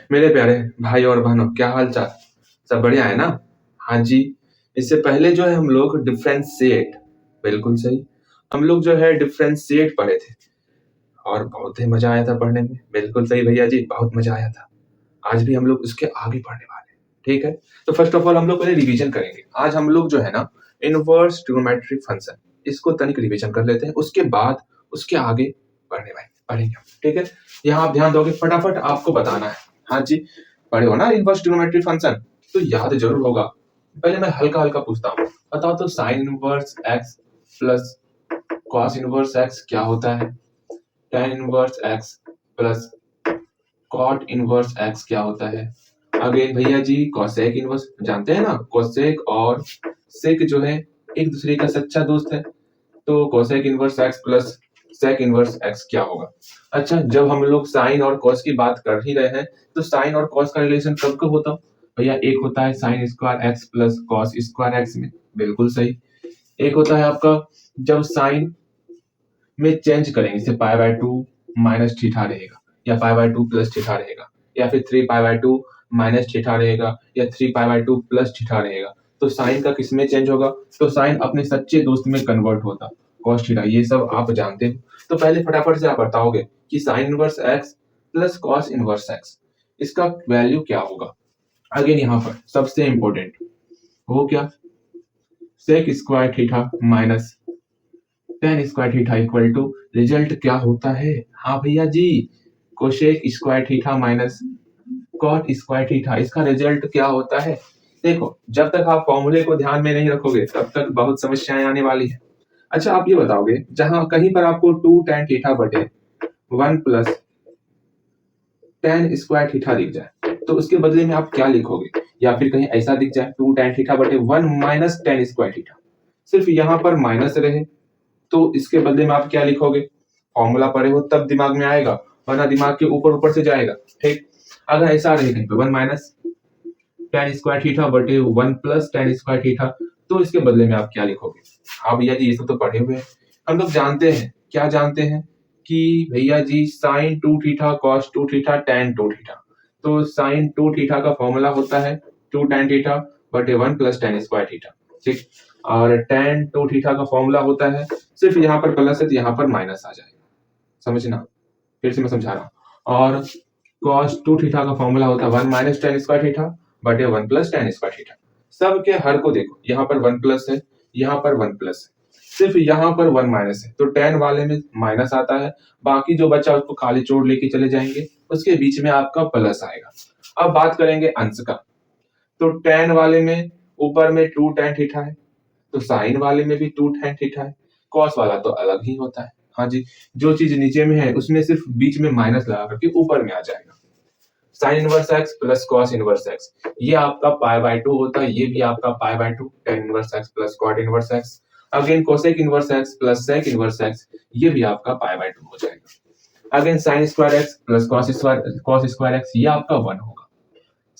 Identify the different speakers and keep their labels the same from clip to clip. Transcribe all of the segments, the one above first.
Speaker 1: मेरे प्यारे भाई और बहनों, क्या हाल चाल? सब बढ़िया है ना? हाँ जी। इससे पहले जो है हम लोग डिफरेंशिएट, बिल्कुल सही, हम लोग जो है डिफरेंशिएट पढ़े थे और बहुत ही मजा आया था पढ़ने में। बिल्कुल सही भैया जी, बहुत मजा आया था। आज भी हम लोग उसके आगे पढ़ने वाले हैं, ठीक है? तो फर्स्ट ऑफ ऑल हम लोग पहले रिवीजन करेंगे। आज हम लोग जो है ना इनवर्स ट्रिग्नोमेट्रिक फंक्शन, इसको तनिक रिवीजन कर लेते हैं, उसके बाद उसके आगे पढ़ेंगे, ठीक है? यहाँ आप ध्यान दोगे, फटाफट आपको बताना है। हाँ जी, पढ़े हो ना इनवर्स ट्रिग्नोमेट्रिक फंक्शन, तो याद जरूर होगा। पहले मैं हल्का हल्का पूछता हूँ, बताओ तो sine inverse x plus cos inverse x क्या होता है? tan inverse x plus cot inverse x क्या होता है? अगेन भैया जी, कोसेक इनवर्स जानते हैं ना, कोसेक और सेक जो है एक दूसरे का सच्चा दोस्त है। तो cosec inverse x plus sec inverse x क्या होगा? अच्छा, जब हम लोग साइन और कॉस की बात कर ही रहे हैं, तो साइन और कॉस का रिलेशन कब कब होता है भैया? एक होता है sign square x plus cos square x में, बिल्कुल सही। एक होता है आपका जब साइन में चेंज करेंगे, जैसे पाई बाय टू माइनस थीटा रहेगा, या पाई बाय टू प्लस थीटा रहेगा, या फिर three pi by to minus theta रहेगा, या three pi by two plus theta रहेगा। तो साइन का किस में चेंज होगा? तो साइन अपने सच्चे दोस्त में कन्वर्ट होता, कॉस थीटा। ये सब आप जानते हो। तो पहले फटाफट से आप बताओगे कि sine inverse x plus cos inverse x, इसका वैल्यू क्या होगा? अगेन यहाँ पर सबसे इंपॉर्टेंट वो क्या, sec square theta minus tan square theta equal to result क्या होता है? हाँ भैया जी, cosec square theta minus cot square theta, इसका रिजल्ट क्या होता है? देखो, जब तक आप फॉर्मूले को ध्यान में नहीं रखोगे तब तक बहुत समस्याएं आने वाली है। अच्छा, आप ये बताओगे, जहां कहीं पर आपको टू टेन थीटा बटे one plus tan square theta दिख जाए, तो उसके बदले में आप क्या लिखोगे? या फिर कहीं ऐसा दिख जाए टू टेन थीटा बटे one minus tan square theta, सिर्फ यहाँ पर माइनस रहे, तो इसके बदले में आप क्या लिखोगे? फॉर्मूला पढ़े हो तब दिमाग में आएगा, वरना दिमाग के ऊपर ऊपर से जाएगा, ठीक? अगर ऐसा रहे कहीं पे one minus tan square theta बटे one plus tan square theta, तो इसके बदले में आप क्या लिखोगे? हाँ भैया जी, ये सब तो पढ़े हुए हैं। हम लोग जानते हैं, क्या जानते हैं कि भैया जी sine two theta cos two theta tan two theta, तो साइन टू थीटा का फॉर्मूला होता है टू टेन थीटा बटे one plus tan square theta, ठीक? और टेन टू थीटा का फॉर्मूला होता है, सिर्फ यहाँ पर प्लस है तो यहाँ पर माइनस आ जाएगा, समझना, फिर से मैं समझा रहा हूँ। और cos टू थीटा का फॉर्मूला होता है one minus tan square theta बटे one plus tan square theta. सबके हर को देखो, यहाँ पर वन प्लस है, यहाँ पर वन प्लस है, सिर्फ यहाँ पर वन माइनस है, तो टेन वाले में माइनस आता है, बाकी जो बचा उसको खाली छोड़ लेके चले जाएंगे, उसके बीच में आपका प्लस आएगा। अब बात करेंगे अंश का, तो टेन वाले में ऊपर में टू टेन थीटा है, तो साइन वाले में भी टू टेन थीटा है, कॉस वाला तो अलग ही होता है। हाँ जी, जो चीज नीचे में है उसमें सिर्फ बीच में माइनस लगा करके ऊपर में आ जाएगा। Sign inverse x plus cos inverse x, ये आपका पाई बाय टू होता है, ये भी आपका pi by two, tan inverse x plus cot inverse x. Again cosec inverse x plus sec inverse x, ये भी आपका पाई बाय टू हो जाएगा। Again sine square x plus cos square x, ये आपका वन होगा।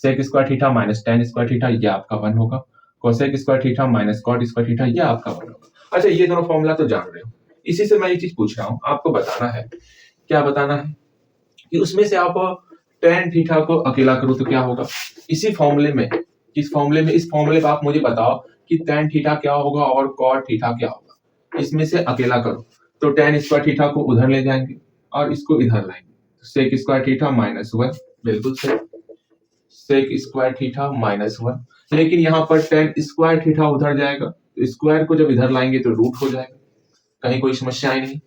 Speaker 1: Sec square theta minus tan square theta, ये आपका वन होगा। Cosec square theta minus cot square theta, ये आपका वन होगा। अच्छा, ये दोनों फॉर्मूला तो जान रहे हो, इसी से मैं ये चीज पूछ रहा हूँ, आपको बताना है, क्या बताना है कि उसमें से आप टेन थीटा को अकेला करो तो क्या होगा? इसी फॉर्मूले में, इस फॉर्मूले का आप मुझे बताओ कि टेन थीटा क्या होगा और कॉट थीटा क्या होगा। इसमें से अकेला करो तो टेन स्क्वायर थीटा को उधर ले जाएंगे और इसको इधर लाएंगे, sec square theta minus one, बिल्कुल सही, sec square theta minus one. लेकिन यहाँ पर टेन स्क्वायर थीटा उधर जाएगा, तो स्क्वायर को जब इधर लाएंगे तो रूट हो जाएगा, कहीं कोई समस्या ही नहीं।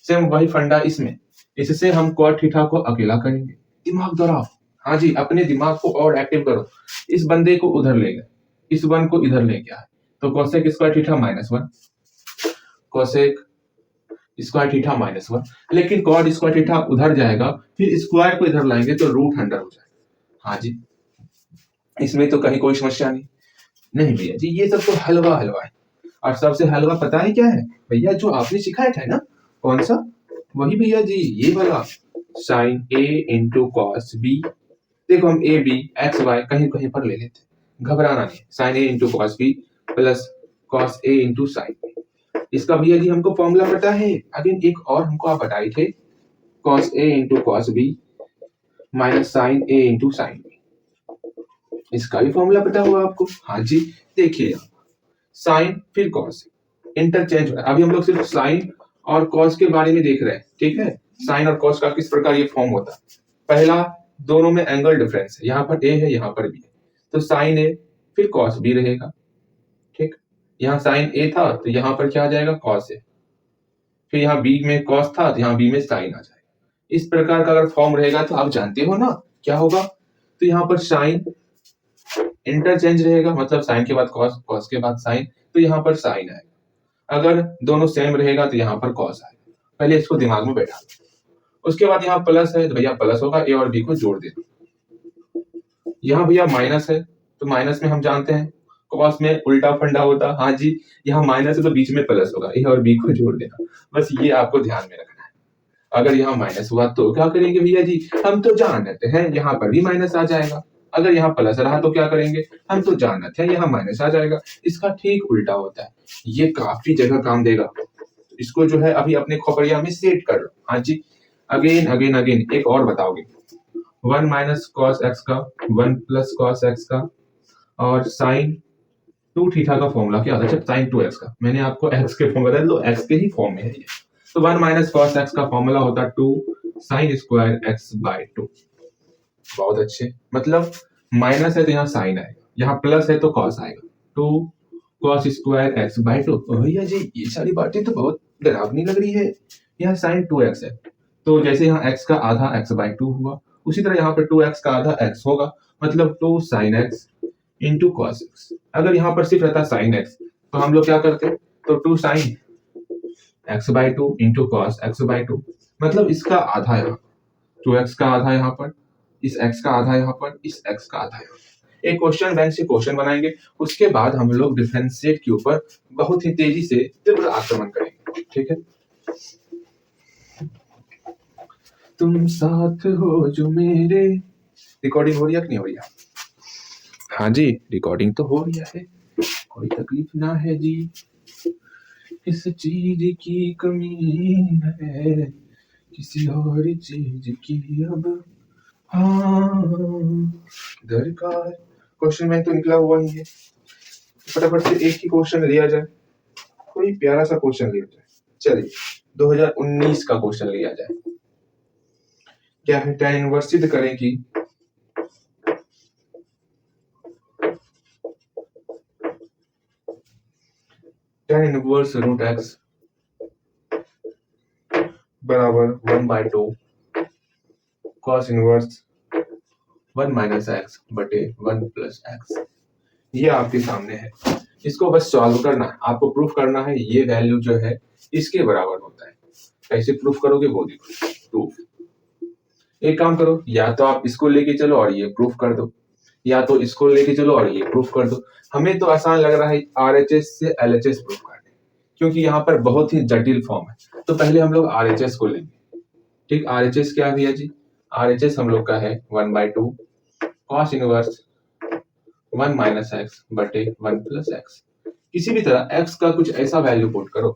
Speaker 1: सेम वही फंडा इसमें, इससे हम कॉट थीटा को अकेला करेंगे, दिमाग दोहराओ। हाँ जी, अपने दिमाग को और एक्टिव करो। इस बंदे को उधर ले गए, इस वन को इधर ले गया है, तो cosec square theta minus one, cosec square theta minus one. लेकिन कॉट स्क्वायर थीटा उधर जाएगा, फिर स्क्वायर को इधर लाएंगे तो रूट अंडर हो जाएगा। हाँ जी, इसमें तो कहीं कोई समस्या नहीं। नहीं भैया जी, ये सब तो हलवा हलवा है। और सबसे हलवा पता है क्या है भैया? जो आपने सिखाया था ना, कौन सा? वही भैया जी, ये वाला sign A into cos B. देखो, हम ए बी एक्स वाई कहीं कहीं पर ले लेते, घबराना नहीं। Sine A into cos B plus cos A into sine, इसका भैया जी हमको फॉर्मूला पता है। अगेन एक और हमको आप बताए थे, cos A into cos B minus sine A into sine B. इसका भी फॉर्मूला पता होगा आपको। हाँ जी, देखिए यहाँ साइन फिर कॉस इंटरचेंज हो रहा है। अभी हम लोग सिर्फ साइन और कॉस के बारे में देख रहे हैं, ठीक है। साइन और कॉस का किस प्रकार ये फॉर्म होता है। पहला, दोनों में एंगल डिफरेंस है, यहाँ पर ए है यहाँ पर बी है, तो साइन ए फिर कॉस बी रहेगा, ठीक। यहाँ साइन ए था तो यहाँ पर क्या आ जाएगा, कॉस ए। फिर यहाँ बी में कॉस था तो यहाँ बी में साइन आ जाएगा। इस प्रकार का अगर फॉर्म रहेगा तो आप जानते हो ना क्या होगा। तो यहाँ पर साइन इंटरचेंज रहेगा, मतलब साइन के बाद कॉस, कॉस के बाद साइन, तो यहाँ पर साइन आएगा। अगर दोनों सेम रहेगा तो यहाँ पर कॉस आएगा। पहले इसको दिमाग में बैठा लो। उसके बाद यहाँ प्लस है तो भैया प्लस होगा, ए और बी को जोड़ देना। यहाँ भैया माइनस है तो माइनस में हम जानते हैं कॉस में उल्टा फंडा होता। हाँ जी, यहाँ माइनस है तो बीच में प्लस होगा, ए और बी को जोड़ देना। बस ये आपको ध्यान में रखना है। अगर यहाँ माइनस हुआ तो क्या करेंगे भैया जी, हम तो जान लेते हैं यहाँ पर भी माइनस आ जाएगा। अगर यहाँ प्लस रहा तो क्या करेंगे, हम तो जान लेते हैं यहाँ माइनस आ जाएगा। इसका ठीक उल्टा होता है। ये काफी जगह काम देगा। इसको जो है अभी अपने खोपड़िया में सेट कर लो। हाँ जी, अगेन अगेन अगेन एक और बताओगे, 1 माइनस कॉस एक्स का, 1 प्लस कॉस एक्स का, और साइन 2 थीटा का फॉर्मूला क्या होता है, साइन 2x का। मैंने आपको x के फॉर्म बता दो, x के ही फॉर्म में है ये। तो 1 माइनस कॉस एक्स का फॉर्मूला होता है 2 साइन स्क्वायर एक्स बाय 2। बहुत अच्छे, मतलब माइनस है तो यहाँ साइन आएगा, यहाँ प्लस है तो कॉस आएगा, 2 कॉस स्क्वायर एक्स बाय 2। भैया जी ये सारी बातें तो बहुत डरावनी लग रही है। यहाँ साइन 2x है तो जैसे यहाँ x का आधा x बाय 2 हुआ, उसी तरह यहाँ पर 2x का आधा x होगा, मतलब 2 sine x into cos x. अगर यहाँ पर सिर्फ रहता साइन एक्स तो हम लोग क्या करते, तो 2 sine x by 2 into cos x by 2, मतलब इसका आधा यहाँ, 2x का आधा यहाँ पर, इस x का आधा यहाँ पर, इस x का आधा यहाँ पर। एक क्वेश्चन बैंक से क्वेश्चन बनाएंगे, उसके बाद हम लोग डिफरेंशिएट के ऊपर बहुत ही तेजी से तीव्र आक्रमण करेंगे, ठीक है। तुम साथ हो जो मेरे, रिकॉर्डिंग हो रही है कि नहीं हो रही है? हाँ जी, रिकॉर्डिंग तो हो रही है, कोई तकलीफ ना है जी। इस चीज की कमी है, किसी और चीज की अब हाँ दरकार। क्वेश्चन बैंक तो निकला हुआ ही है, फटाफट से एक ही क्वेश्चन लिया जाए, कोई प्यारा सा क्वेश्चन लिया जाए। चलिए 2019 का क्वेश्चन लिया जाए। क्या है, tan इनवर्स सिद्ध करें कि tan इनवर्स रूट एक्स बराबर 1/2 cos इनवर्स 1 माइनस एक्स बटे 1 प्लस एक्स। ये आपके सामने है, इसको बस सॉल्व करना है, आपको प्रूफ करना है ये वैल्यू जो है इसके बराबर होता है। कैसे प्रूफ करोगे वो देखो। प्रूफ, एक काम करो, या तो आप इसको लेके चलो और ये प्रूफ कर दो, या तो इसको लेके चलो और ये प्रूफ कर दो। हमें तो आसान लग रहा है RHS से LHS प्रूफ करने, क्योंकि यहाँ पर बहुत ही जटिल फॉर्म है। तो पहले हम लोग RHS को लेंगे, ठीक। RHS क्या है भैया जी, RHS हम लोग का है 1/2 cos इनवर्स 1 माइनस एक्स बटे 1 प्लस एक्स। किसी भी तरह x का कुछ ऐसा वैल्यू पुट करो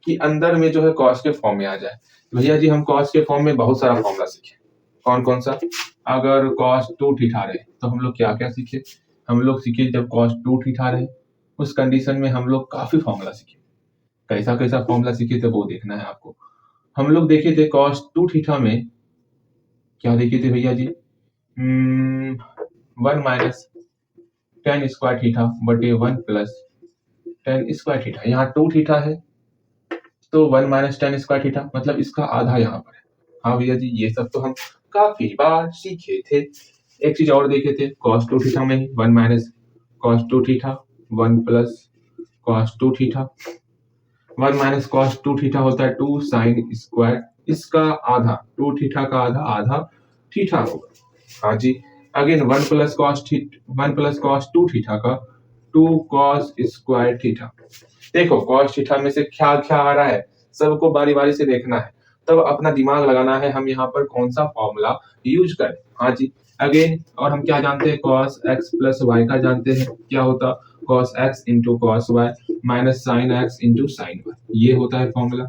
Speaker 1: कि अंदर में जो है cos के फॉर्म में आ जाए। भैया जी हम cos के फॉर्म में बहुत सारा फॉर्मूला सीखे, कौन कौन सा। अगर cos 2 थीटा रहे तो हम लोग क्या क्या सीखे, हम लोग सीखे जब cos 2 थीटा रहे उस कंडीशन में हम लोग काफी फॉर्मूला सीखे। कैसा कैसा फॉर्मूला सीखे थे वो देखना है आपको। हम लोग देखे थे cos 2 थीटा में क्या देखे थे भैया जी, 1 माइनस tan स्क्वायर थीटा बटे 1 प्लस tan स्क्वायर थीटा। यहाँ 2 थीटा है तो 1 माइनस tan स्क्वायर थीटा, मतलब इसका आधा यहाँ पर है। हाँ भैया जी ये सब तो हम काफी बार सीखे थे। एक चीज और देखे थे cos 2 थीटा में ही 1 minus cos 2 theta 1 plus cos 2 theta. 1 minus cos 2 theta होता है 2 साइन स्क्वायर, इसका आधा 2 थीटा का आधा आधा थीटा होगा। हाँ जी, अगेन 1 प्लस cos 2 थीटा का 2 cos स्क्वायर थीटा। देखो cos थीटा में से क्या क्या आ रहा है सबको बारी बारी से देखना है, तब अपना दिमाग लगाना है हम यहाँ पर कौन सा फॉर्मूला यूज करें। हाँ जी, अगेन और हम क्या जानते हैं cos x प्लस वाई का जानते हैं, क्या होता cos x into cos y minus sine x into sine y, ये होता है फॉर्मूला।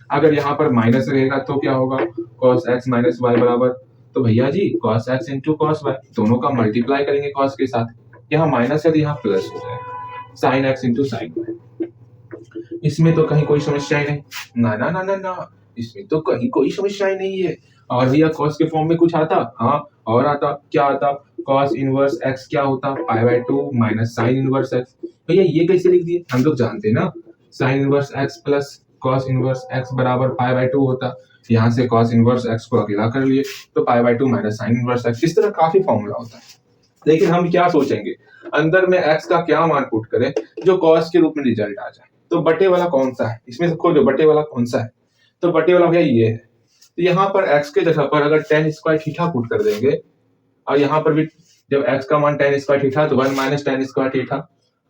Speaker 1: अगर यहाँ पर माइनस रहेगा तो क्या होगा cos x माइनस वाई बराबर तो भैया जी cos x into cos y दोनों का मल्टीप्लाई करेंगे cos के साथ, यहाँ माइनस है तो यहाँ प्लस हो जाएगा sin x into sin y। इसमें तो कहीं कोई समस्या ही नहीं, ना ना ना ना ना, इसमें तो कहीं कोई समस्या ही नहीं है। और भैया cos के फॉर्म में कुछ आता, हाँ और आता, क्या आता, cos इनवर्स x क्या होता, pi by 2 minus sine inverse x। भैया ये कैसे लिख दिए, हम लोग जानते हैं ना sine inverse x plus cos inverse x बराबर पाई बाय 2 होता, यहाँ से cos इनवर्स x को अकेला कर लिए तो pi by 2 minus sine inverse x। इस तरह काफी फॉर्मूला होता है, लेकिन हम क्या सोचेंगे अंदर में x का क्या मान पुट करें जो cos के रूप में रिजल्ट आ जाए। तो बटे वाला कौन सा है, इसमें से खोजो बटे वाला कौन सा है, तो बटे वाला भैया ये है। तो यहाँ पर x के जगह पर अगर tan स्क्वायर थीटा पुट कर देंगे, और यहाँ पर भी जब x का मान tan स्क्वायर थीटा तो 1 माइनस tan स्क्वायर थीटा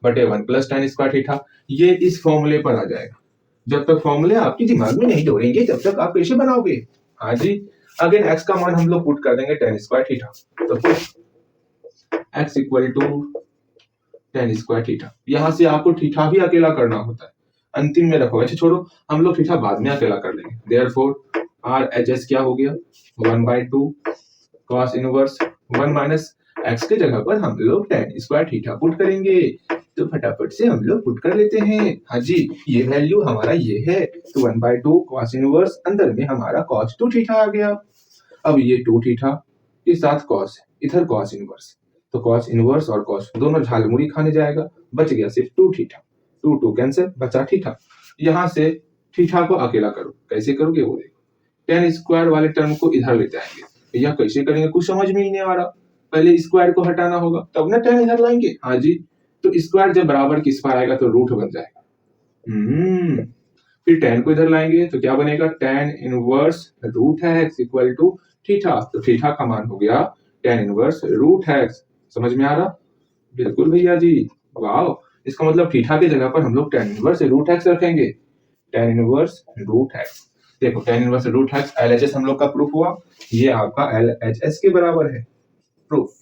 Speaker 1: बटे 1 प्लस tan स्क्वायर थीटा, ये इस फॉर्मूले पर आ जाएगा। जब तक फॉर्मूले आपके दिमाग में नहीं दौड़ेंगे तब तक आप कैसे बनाओगे। हाँ जी, अगेन x का मान हम लोग पुट कर देंगे tan स्क्वायर थीटा, तो x equal to tan square theta. यहाँ से आपको थीटा भी अकेला करना होता है, अंतिम में रखो, अच्छा छोड़ो हम लोग थीटा बाद में अकेला कर लेंगे। देयरफॉर RHS क्या हो गया 1/2 cos इनवर्स 1 माइनस x के जगह पर हम लोग tan स्क्वायर थीटा पुट करेंगे, तो फटाफट से हम लोग पुट कर लेते हैं। हाँ जी, ये वैल्यू हमारा ये है, तो 1/2 cos इनवर्स अंदर में हमारा cos 2 थीटा आ गया। अब ये 2 थीटा के साथ cos, इधर cos इनवर्स, तो cos इनवर्स और cos दोनों झालमुड़ी खाने जाएगा, बच गया सिर्फ 2 थीटा, 2 कैंसिल, बचा थीटा। यहाँ से थीटा को अकेला करो, कैसे करोगे वो देखो, tan स्क्वायर वाले टर्म को इधर ले जाएंगे, भैया कैसे करेंगे कुछ समझ में ही नहीं आ रहा, पहले स्क्वायर को हटाना होगा तब ना tan इधर लाएंगे। हाँ जी, तो स्क्वायर जब बराबर किस पर आएगा तो रूट बन जाएगा। फिर tan को इधर लाएंगे तो क्या बनेगा, tan इनवर्स रूट है x इक्वल टू थीटा, तो थीटा का मान हो गया tan इनवर्स रूट है x। समझ में आ रहा, बिल्कुल भैया जी, वाह। इसका मतलब थीटा की जगह पर हम लोग tan इनवर्स रूट x रखेंगे, tan इनवर्स रूट x। देखो tan inverse root x LHS हम लोग का प्रूफ हुआ, ये आपका LHS के बराबर है प्रूफ।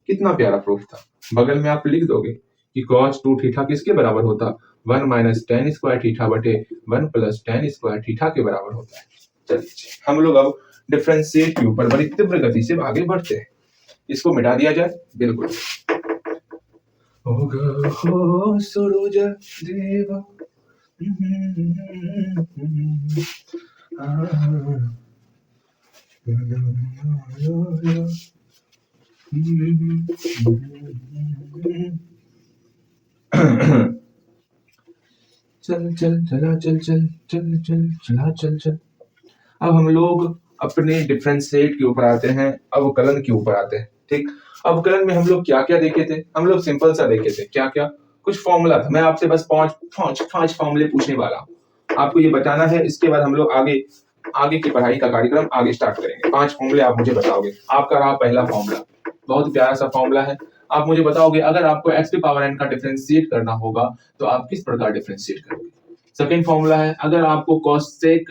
Speaker 1: कितना प्यारा प्रूफ था। बगल में आप लिख दोगे कि cos 2 थीटा किसके बराबर होता, 1 माइनस tan स्क्वायर थीटा बटे 1 प्लस tan स्क्वायर थीटा के बराबर होता है। चलिए हम लोग अब डिफरेंशिएट के ऊपर बड़ी तीव्र गति से आगे बढ़ते हैं, इसको मिटा दिया जाए, बिल्कुल। हो सूरज देवा चल चल चला चल चल चल चल चला चल चल। अब हम लोग अपने डिफरेंशिएट के ऊपर आते हैं, अवकलन के ऊपर आते हैं। ठीक, अवकलन में हम लोग क्या क्या देखे थे, हम लोग सिंपल सा देखे थे, क्या क्या, कुछ फॉर्मूला था। मैं आपसे बस पांच फॉर्मूले पूछने वाला हूँ, आपको ये बताना है। इसके बाद हम लोग आगे की पढ़ाई का कार्यक्रम आगे स्टार्ट करेंगे। 5 फॉर्मूले आप मुझे बताओगे। आपका रहा पहला फॉर्मूला, बहुत प्यारा सा फॉर्मूला है। आप मुझे बताओगे अगर आपको x की पावर n का डिफरेंशिएट करना होगा तो आप किस प्रकार डिफरेंशिएट करोगे। सेकंड फॉर्मूला है अगर आपको कोसेक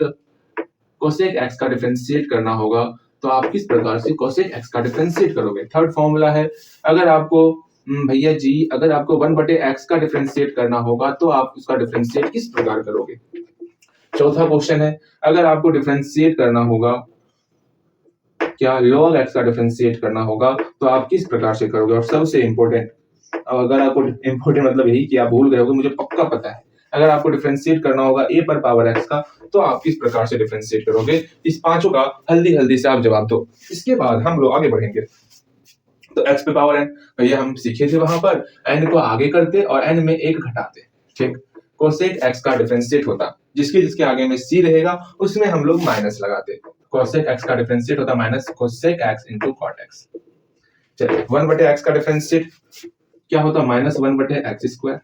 Speaker 1: x का डिफरेंशिएट करना होगा तो आप किस प्रकार से कोसेक x का डिफरेंशिएट करोगे। थर्ड फॉर्मूला है अगर आपको भैया जी अगर आपको 1/x का डिफरेंशिएट करना होगा तो आप उसका डिफरेंशिएट किस प्रकार करोगे। चौथा क्वेश्चन है अगर आपको डिफरेंशिएट करना होगा, क्या log x का डिफरेंशिएट करना होगा तो आप किस प्रकार से करोगे। और सबसे इंपॉर्टेंट, अगर आपको इंपॉर्टेंट मतलब यही कि आप भूल गए होगे, मुझे पक्का पता है, अगर आपको डिफरेंशिएट करना होगा a पर पावर x का तो आप किस प्रकार से डिफरेंशिएट करोगे। इस पांचों का हल्दी से आप जवाब दो, इसके बाद हम लोग आगे बढ़ेंगे। तो x पे पावर n भैया हम सीखे थे, वहां पर n को आगे करते और n में 1 घटाते। ठीक, कोसेक x का डिफरेंशिएट होता, जिसके आगे में c रहेगा उसमें हम लोग माइनस लगाते। कोसेक x का डिफरेंशिएट होता minus cosec x into cot x। चलिए 1/x का डिफरेंशिएट क्या होता, माइनस 1/x स्क्वायर।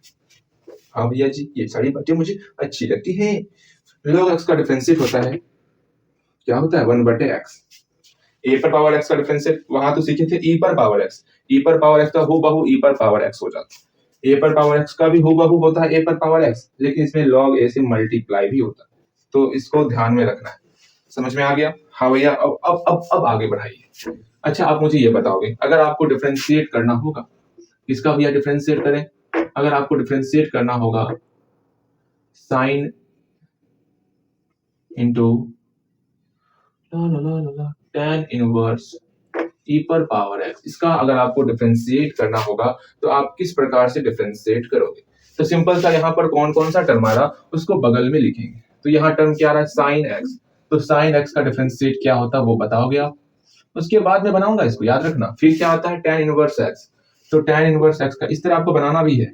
Speaker 1: हाँ भैया जी, ये सारी बातें मुझे अच्छी लगती हैं। log x का डिफरेंशिएट होता है, क्या होता है 1/x। a पर पावर x का डिफरेंशिएट वहां तो सीखे थे e पर पावर x, e पर पावर x का हूबहू e पर पावर x हो जाता है। a पर पावर x का भी हूबहू होता है a पर पावर x, लेकिन इसमें log a से मल्टीप्लाई भी होता है, तो इसको ध्यान में रखना है। समझ में आ गया। हाँ भैया, अब आगे बढ़ाइए। अच्छा आप मुझे ये बताओगे अगर आपको डिफरेंशिएट करना होगा, किसका भैया डिफरेंशिएट करें, अगर आपको डिफरेंशिएट करना होगा sine into tan inverse e पर पावर x। इसका अगर आपको डिफरेंशिएट करना होगा तो आप किस प्रकार से डिफरेंशिएट करोगे? तो सिंपल सा यहाँ पर कौन कौन सा टर्म आ रहा उसको बगल में लिखेंगे। तो यहाँ टर्म क्या आ रहा है साइन x, तो साइन x का डिफरेंशिएट क्या होता है वो बताओगे आप। उसके बाद में बनाऊंगा इसको, याद रखना। फिर क्या आता है tan इनवर्स x, तो tan इनवर्स x का इस तरह आपको बनाना भी है,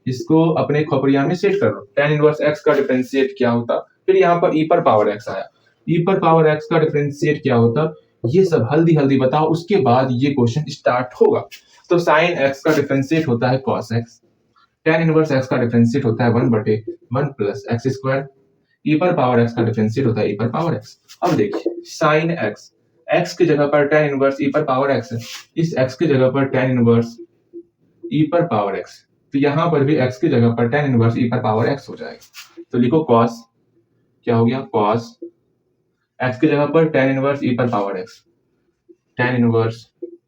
Speaker 1: इसको अपने खोपड़िया में सेट कर लो। tan इनवर्स x का डिफरेंशिएट क्या होता, फिर यहाँ पर e पर पावर x आया, e पर पावर x का डिफरेंशिएट क्या होता, ये सब हल्दी हल्दी बताओ, उसके बाद ये क्वेश्चन स्टार्ट होगा। तो साइन x का डिफरेंशिएट होता है cos x, tan inverse x का डिफरेंशिएट होता है 1/1 प्लस एक्स स्क्वायर, e पर पावर x का डिफरेंशिएट होता है e पर पावर x। अब देखिए साइन x, x की जगह पर tan इनवर्स e पर पावर x है, इस x की जगह पर tan इनवर्स e पर पावर x, तो यहां पर भी x की जगह पर tan इनवर्स e पर पावर x हो जाएगा। तो लिखो cos, क्या हो गया cos x की जगह पर tan इनवर्स e पर power x, tan inverse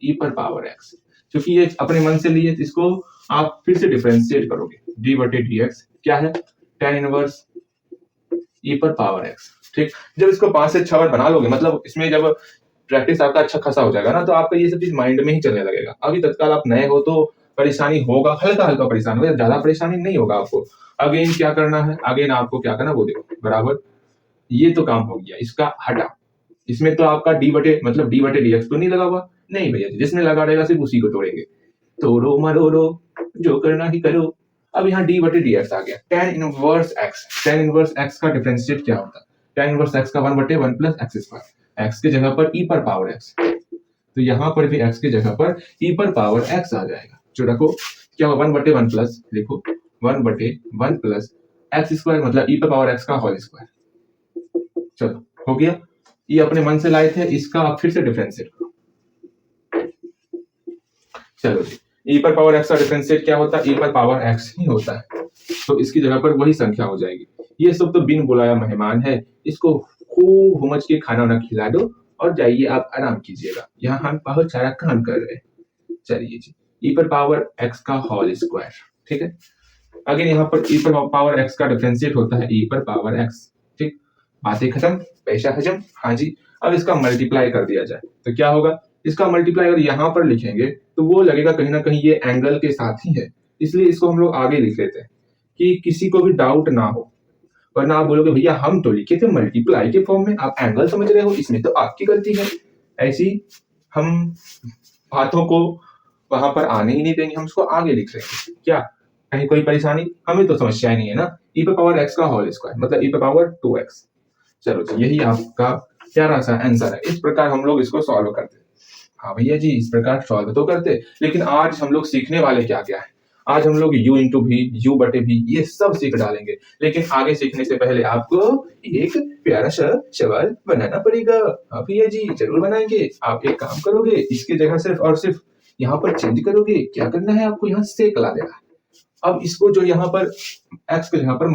Speaker 1: e पर पावर x। क्योंकि ये अपने मन से लिए, इसको आप फिर से डिफरेंशिएट करोगे, d/dx क्या है tan इनवर्स e पर पावर x। ठीक, जब इसको 5 से 6 बार बना लोगे, मतलब इसमें जब प्रैक्टिस आपका अच्छा खासा हो जाएगा ना, तो आपका ये सब चीज माइंड में ही चलने लगेगा। अभी तत्काल आप नए हो तो परेशानी होगा, हल्का हल्का परेशान होगा, ज्यादा परेशानी नहीं होगा आपको। अगेन क्या करना है, अगेन आपको क्या करना वो देखो, बराबर ये तो काम हो गया, इसका हटा। इसमें तो आपका मतलब d/dx तो नहीं लगा हुआ, नहीं भैया जी, जिसमें लगा रहेगा सिर्फ उसी को तोड़ेंगे। तोड़ो मरोड़ो जो करना ही करो। अब यहाँ d/dx आ गया, tan inverse x, tan inverse x का डिफरेंशिएट क्या होता है, tan इनवर्स x का 1/1 प्लस एक्स स्क्वायर, x की जगह पर e पर पावर x, तो यहाँ पर भी x की जगह पर e पर पावर x आ जाएगा। जो रखो क्या होगा 1/1 प्लस, लिखो 1/1 प्लस एक्स स्क्वायर, मतलब e पर पावर x का होल स्क्वायर। चलो हो गया, ये अपने मन से लाए थे, इसका आप फिर से डिफरेंशिएट करो। चलो जी, e पर पावर x का डिफरेंशिएट क्या होता है, e पर पावर x ही होता है, तो इसकी जगह पर वही संख्या हो जाएगी। ये सब तो बिन बुलाया मेहमान है, इसको खूब हुमच के खाना ना खिला दो और जाइए आप आराम कीजिएगा, यहाँ हम बहुत सारा काम कर रहे हैं। चलिए जी, e पर पावर x का होल स्क्वायर, ठीक है। अगेन यहाँ पर e पर पावर x का डिफरेंशिएट होता है e पर पावर x, ठीक। बातें खत्म, पैसा हजम। हाँ जी, अब इसका मल्टीप्लाई कर दिया जाए तो क्या होगा, इसका मल्टीप्लाई अगर यहाँ पर लिखेंगे तो वो लगेगा कहीं ना कहीं ये एंगल के साथ ही है, इसलिए इसको हम लोग आगे लिख लेते हैं कि किसी को भी डाउट ना हो। वरना आप बोलोगे भैया हम तो लिखे थे मल्टीप्लाई के फॉर्म में, आप एंगल समझ रहे हो, इसमें तो आपकी गलती है। ऐसी हम बातों को वहां पर आने ही नहीं देंगे, हम उसको आगे लिख लेंगे। क्या कहीं कोई परेशानी, हमें तो समस्या ही नहीं है ना। e पर पावर x का होल स्क्वायर मतलब e पर पावर 2x। चलो जी, यही आपका प्यारा सा आंसर है। इस प्रकार हम लोग इसको सॉल्व करते। हाँ भैया जी, इस प्रकार सॉल्व तो करते, लेकिन आज हम लोग सीखने वाले क्या क्या है, आज हम लोग u इंटू भी, u/v ये सब सीख डालेंगे। लेकिन आगे सीखने से पहले आपको एक प्यारा सा सवाल बनाना पड़ेगा। हाँ भैया जी, जरूर बनाएंगे। आप एक काम करोगे, इसकी जगह सिर्फ और सिर्फ यहाँ पर चेंज करोगे। क्या करना है आपको, यहाँ सेक ला देना है। अब इसको जो यहाँ पर x के जगह पर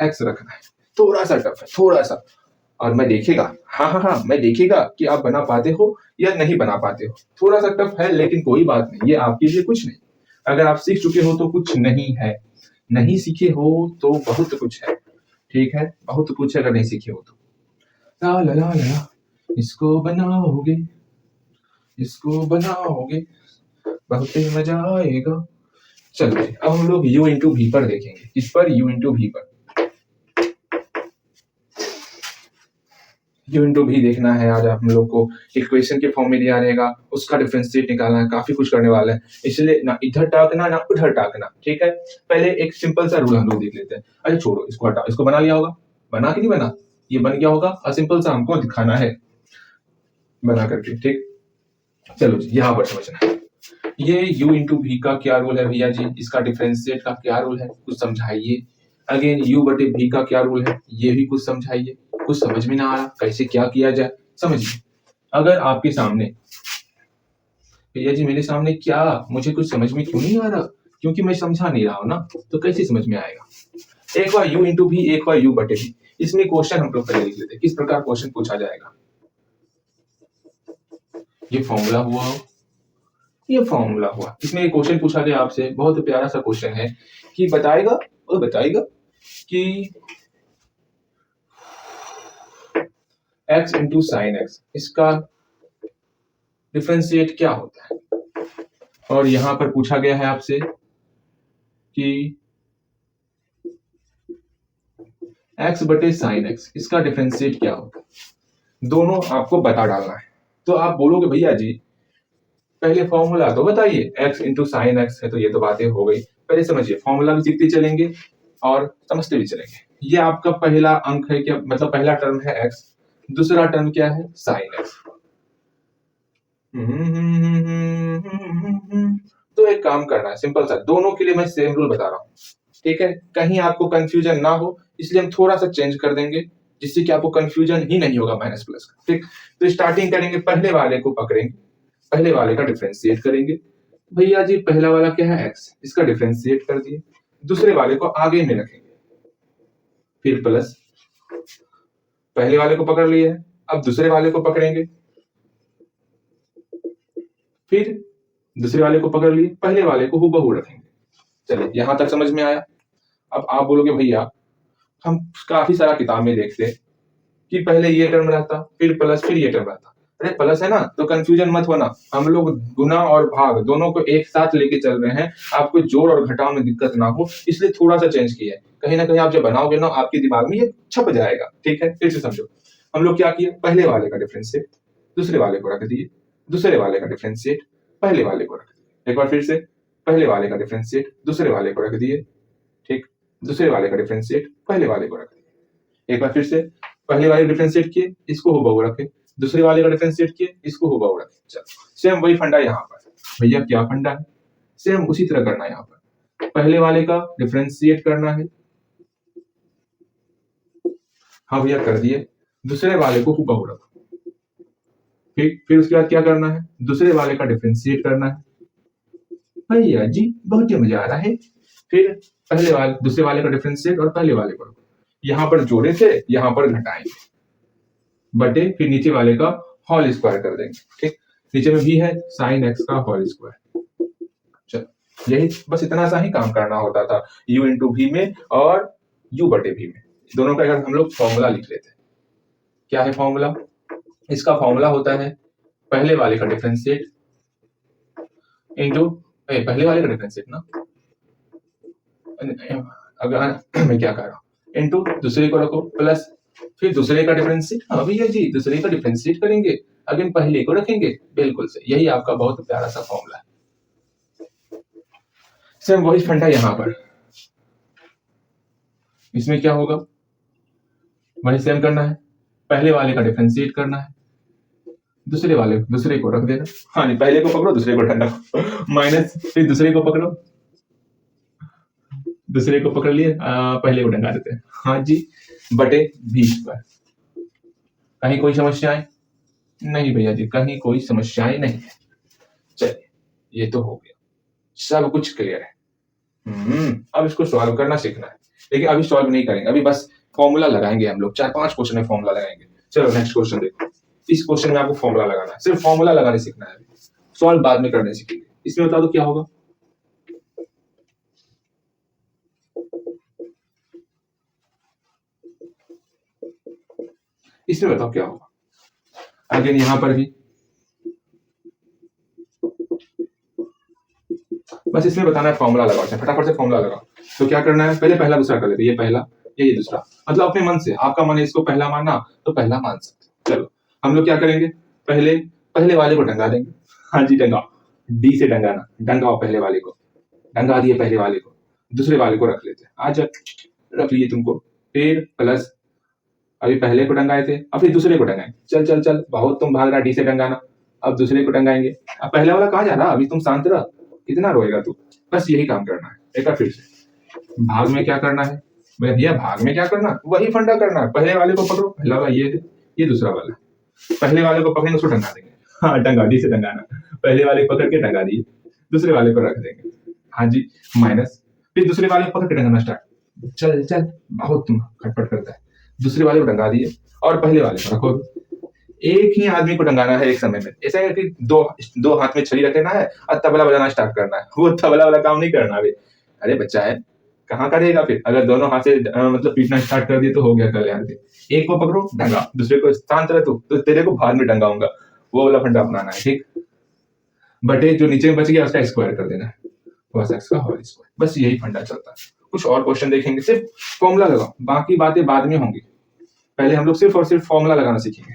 Speaker 1: -x रखना है। थोड़ा सा टफ है, थोड़ा सा, और मैं देखेगा, हाँ मैं देखेगा कि आप बना पाते हो या नहीं बना पाते हो। थोड़ा सा टफ है, लेकिन कोई बात नहीं, ये आपके लिए कुछ नहीं। अगर आप सीख चुके हो तो कुछ नहीं है, नहीं सीखे हो तो बहुत कुछ है। ठीक है, बहुत कुछ है अगर नहीं सीखे हो तो। ला ला ला ला, इसको बनाओगे, इसको बनाओगे, बहुत ही मजा आएगा। चलो अब हम लोग u इंटू भी पर देखेंगे। किस पर, u इंटू भी पर। u इंटू भी देखना है आज हम लोग को। इक्वेशन के फॉर्म में दिया रहेगा, उसका डिफरेंशिएट निकालना है, काफी कुछ करने वाला है, इसलिए ना इधर टाकना ना उधर टाकना। ठीक है, पहले एक सिंपल सा रूल हम लोग देख लेते हैं। अरे छोड़ो, इसको हटाओ। इसको बना लिया होगा, बना कि नहीं बना, ये बन गया होगा, और सिंपल सा हमको दिखाना है बना करके। ठीक, चलो जी, यहाँ पर समझना है ये u इंटू भी का क्या रूल है भैया जी, इसका डिफरेंशिएट का क्या रूल है, कुछ समझाइए। अगेन u/v का क्या रूल है, ये भी कुछ समझाइए। कुछ समझ में ना आ रहा, कैसे क्या किया जाए, समझिए। अगर आपके सामने, भैया जी मेरे सामने क्या, मुझे कुछ समझ में क्यों नहीं आ रहा, क्योंकि मैं समझा नहीं रहा हूं ना, तो कैसे समझ में आएगा। एक बार u इंटू भी, एक बार u/v। इसमें क्वेश्चन हम लोग पहले लिख लेते हैं, किस प्रकार क्वेश्चन पूछा जाएगा। ये फॉर्मूला हुआ, ये फॉर्मूला हुआ, इसमें एक क्वेश्चन पूछा गया आपसे, बहुत प्यारा सा क्वेश्चन है कि बताएगा कि x इंटू साइन एक्स, इसका डिफरेंशिएट क्या होता है, और यहां पर पूछा गया है आपसे कि x बटे साइन एक्स, इसका डिफरेंशिएट क्या होगा, दोनों आपको बता डालना है। तो आप बोलोगे भैया जी पहले फॉर्मूला तो बताइए, x इंटू साइन एक्स है तो ये तो बातें हो गई, पहले समझिए फॉर्मूला भी सीखते चलेंगे और समझते भी चलेंगे। ये आपका पहला अंक है, क्या मतलब पहला टर्म है x, दूसरा टर्म क्या है साइन एक्स। तो एक काम करना है सिंपल सा, दोनों के लिए मैं सेम रूल बता रहा हूँ, ठीक है, कहीं आपको कंफ्यूजन ना हो इसलिए हम थोड़ा सा चेंज कर देंगे जिससे कि आपको कंफ्यूजन ही नहीं होगा माइनस प्लस का। ठीक, तो स्टार्टिंग करेंगे, पहले वाले को पकड़ेंगे, पहले वाले का डिफरेंशिएट करेंगे। भैया जी पहला वाला क्या है x, इसका डिफरेंशिएट कर दिए, दूसरे वाले को आगे में रखेंगे, फिर प्लस, पहले वाले को पकड़ लिए, अब दूसरे वाले को पकड़ेंगे, फिर दूसरे वाले को पकड़ लिए, पहले वाले को हूबहू रखेंगे। चलिए यहां तक समझ में आया। अब आप बोलोगे भैया हम काफी सारा किताब में देखते हैं कि पहले ये टर्म रहता, फिर प्लस, फिर ये टर्म रहता। अरे प्लस है ना तो कंफ्यूजन मत होना, हम लोग गुना और भाग दोनों को एक साथ लेके चल रहे हैं, आपको जोड़ और घटाव में दिक्कत ना हो इसलिए थोड़ा सा चेंज किया है। कहीं ना कहीं आप जब बनाओगे ना आपके दिमाग में ये छप जाएगा। ठीक है, फिर से समझो, हम लोग क्या किए, पहले वाले का डिफरेंशिएट दूसरे वाले को रख दिए, दूसरे वाले का डिफरेंशिएट पहले वाले को रख दिए, एक बार फिर से पहले वाले का डिफरेंशिएट दूसरे वाले को रख दिए, ठीक, दूसरे वाले का डिफरेंशिएट पहले वाले को रख दिए, एक बार फिर से पहले वाले डिफरेंशिएट किए, इसको हूबहू रखे, दूसरे वाले का डिफरेंशिएट किए, इसको हूबहू रखे। चलो सेम वही फंडा यहाँ पर, भैया क्या फंडा है, सेम उसी तरह करना है। यहाँ पर पहले वाले का डिफरेंशिएट करना है, हाँ भैया कर दिए, दूसरे वाले को हूबहू रखो, फिर उसके बाद क्या करना है, दूसरे वाले का डिफरेंशिएट करना है। भैया जी बहुत ही मजा आ रहा है, फिर पहले वाले दूसरे वाले का डिफरेंशिएट और पहले वाले को यहाँ पर जोड़े थे, यहाँ पर घटाएंगे, बटे फिर नीचे वाले का होल स्क्वायर कर देंगे। ठीक, नीचे में भी है साइन एक्स का होल स्क्वायर। चलो यही बस इतना सा ही काम करना होता था u इंटू भी में और u बटे भी में, दोनों का अगर हम लोग फॉर्मूला लिख लेते हैं। क्या है फॉर्मूला, इसका फॉर्मूला होता है पहले वाले का डिफरेंशिएट इंटू पहले वाले का डिफरेंशिएट ना, अगर मैं क्या कर रहा हूँ, इंटू दूसरे को रखो प्लस, फिर दूसरे का डिफरेंशिएट, हाँ भैया जी दूसरे का डिफरेंशिएट करेंगे, अगेन पहले को रखेंगे, बिल्कुल सही, यही आपका बहुत प्यारा सा फॉर्मूला है। सेम वही फंडा यहाँ पर, इसमें क्या होगा, वही सेम करना है, पहले वाले का डिफरेंशिएट करना है, दूसरे को रख देना, हाँ नहीं पहले को पकड़ो दूसरे को ठंडा माइनस, फिर दूसरे को पकड़ो, दूसरे को पकड़ लिए, पहले को ढंगा देते हैं, हाँ जी बटे भी स्क्वायर। कहीं कोई समस्याएं नहीं भैया जी, कहीं कोई समस्याएं नहीं है। चलिए ये तो हो गया, सब कुछ क्लियर है। अब इसको सॉल्व करना सीखना है, लेकिन अभी सॉल्व नहीं करेंगे, अभी बस फॉर्मूला लगाएंगे हम लोग, 4-5 क्वेश्चन में फॉर्मूला लगाएंगे। चलो नेक्स्ट क्वेश्चन देखो, इस क्वेश्चन में आपको फॉर्मूला लगाना है, सिर्फ फॉर्मूला लगाने सीखना है, सॉल्व बाद में करने सीखेंगे। इसमें बता दो क्या होगा, इसमें बताओ क्या होगा, अगेन यहां पर भी बस इसमें बताना है, फॉर्मूला लगाओ, फटाफट से फॉर्मूला लगाओ। तो क्या करना है, पहले पहला दूसरा कर लेते, ये पहला ये दूसरा, मतलब अपने मन से, आपका मन है इसको पहला मानना तो पहला मान सकते। चलो हम लोग क्या करेंगे, पहले पहले वाले को डंगा देंगे, हाँ जी डंगाओ, डी से डंगाना, डंगाओ पहले वाले को, डंगा दिए पहले वाले को, दूसरे वाले को रख लेते हैं, आज रख लिए तुमको, फिर प्लस, अभी पहले को डंगाए थे अब फिर दूसरे को डंगाए, चल चल चल बहुत तुम भाग रहा डी से डंगाना, अब दूसरे को डंगाएंगे, अब पहला वाला कहाँ जा रहा, अभी तुम शांत रह, कितना रोएगा तू, बस यही काम करना है। एक बार फिर से भाग में क्या करना है, भैया भाग में क्या करना, वही फंडा करना है, पहले वाले को पकड़ो, पहला वाला ये दूसरा वाला, पहले वाले को पकड़ेंगे उसको डंगा देंगे, हाँ डंगा डी से डंगाना, पहले वाले को पकड़ के डंगा दिए, दूसरे वाले को रख देंगे, हाँ जी माइनस, फिर दूसरे वाले को पकड़ के डंगाना स्टार्ट, चल चल बहुत तुम खटपट करता है, दूसरे वाले को डंगा दिए और पहले वाले को रखो, एक ही आदमी को डंगाना है एक समय में, ऐसा है कि दो हाथ में छड़ी रखना है और तबला बजाना स्टार्ट करना है, वो तबला वाला काम नहीं करना अभी, अरे बच्चा है कहाँ करेगा, फिर अगर दोनों हाथ से मतलब पीटना स्टार्ट कर दिए तो हो गया कल्याण। एक को पकड़ो डंगा, दूसरे को शांत रह तू, तो तेरे को बाद में डंगाऊंगा, वो वाला फंडा अपनाना है, ठीक। बटे जो नीचे में बच गया उसका स्क्वायर कर देना है, cos x का होल स्क्वायर। बस यही फंडा चलता है। कुछ और क्वेश्चन देखेंगे, सिर्फ फॉर्मूला लगाओ, बाकी बातें बाद में होंगी। पहले हम लोग सिर्फ और सिर्फ फॉर्मूला लगाना सीखेंगे,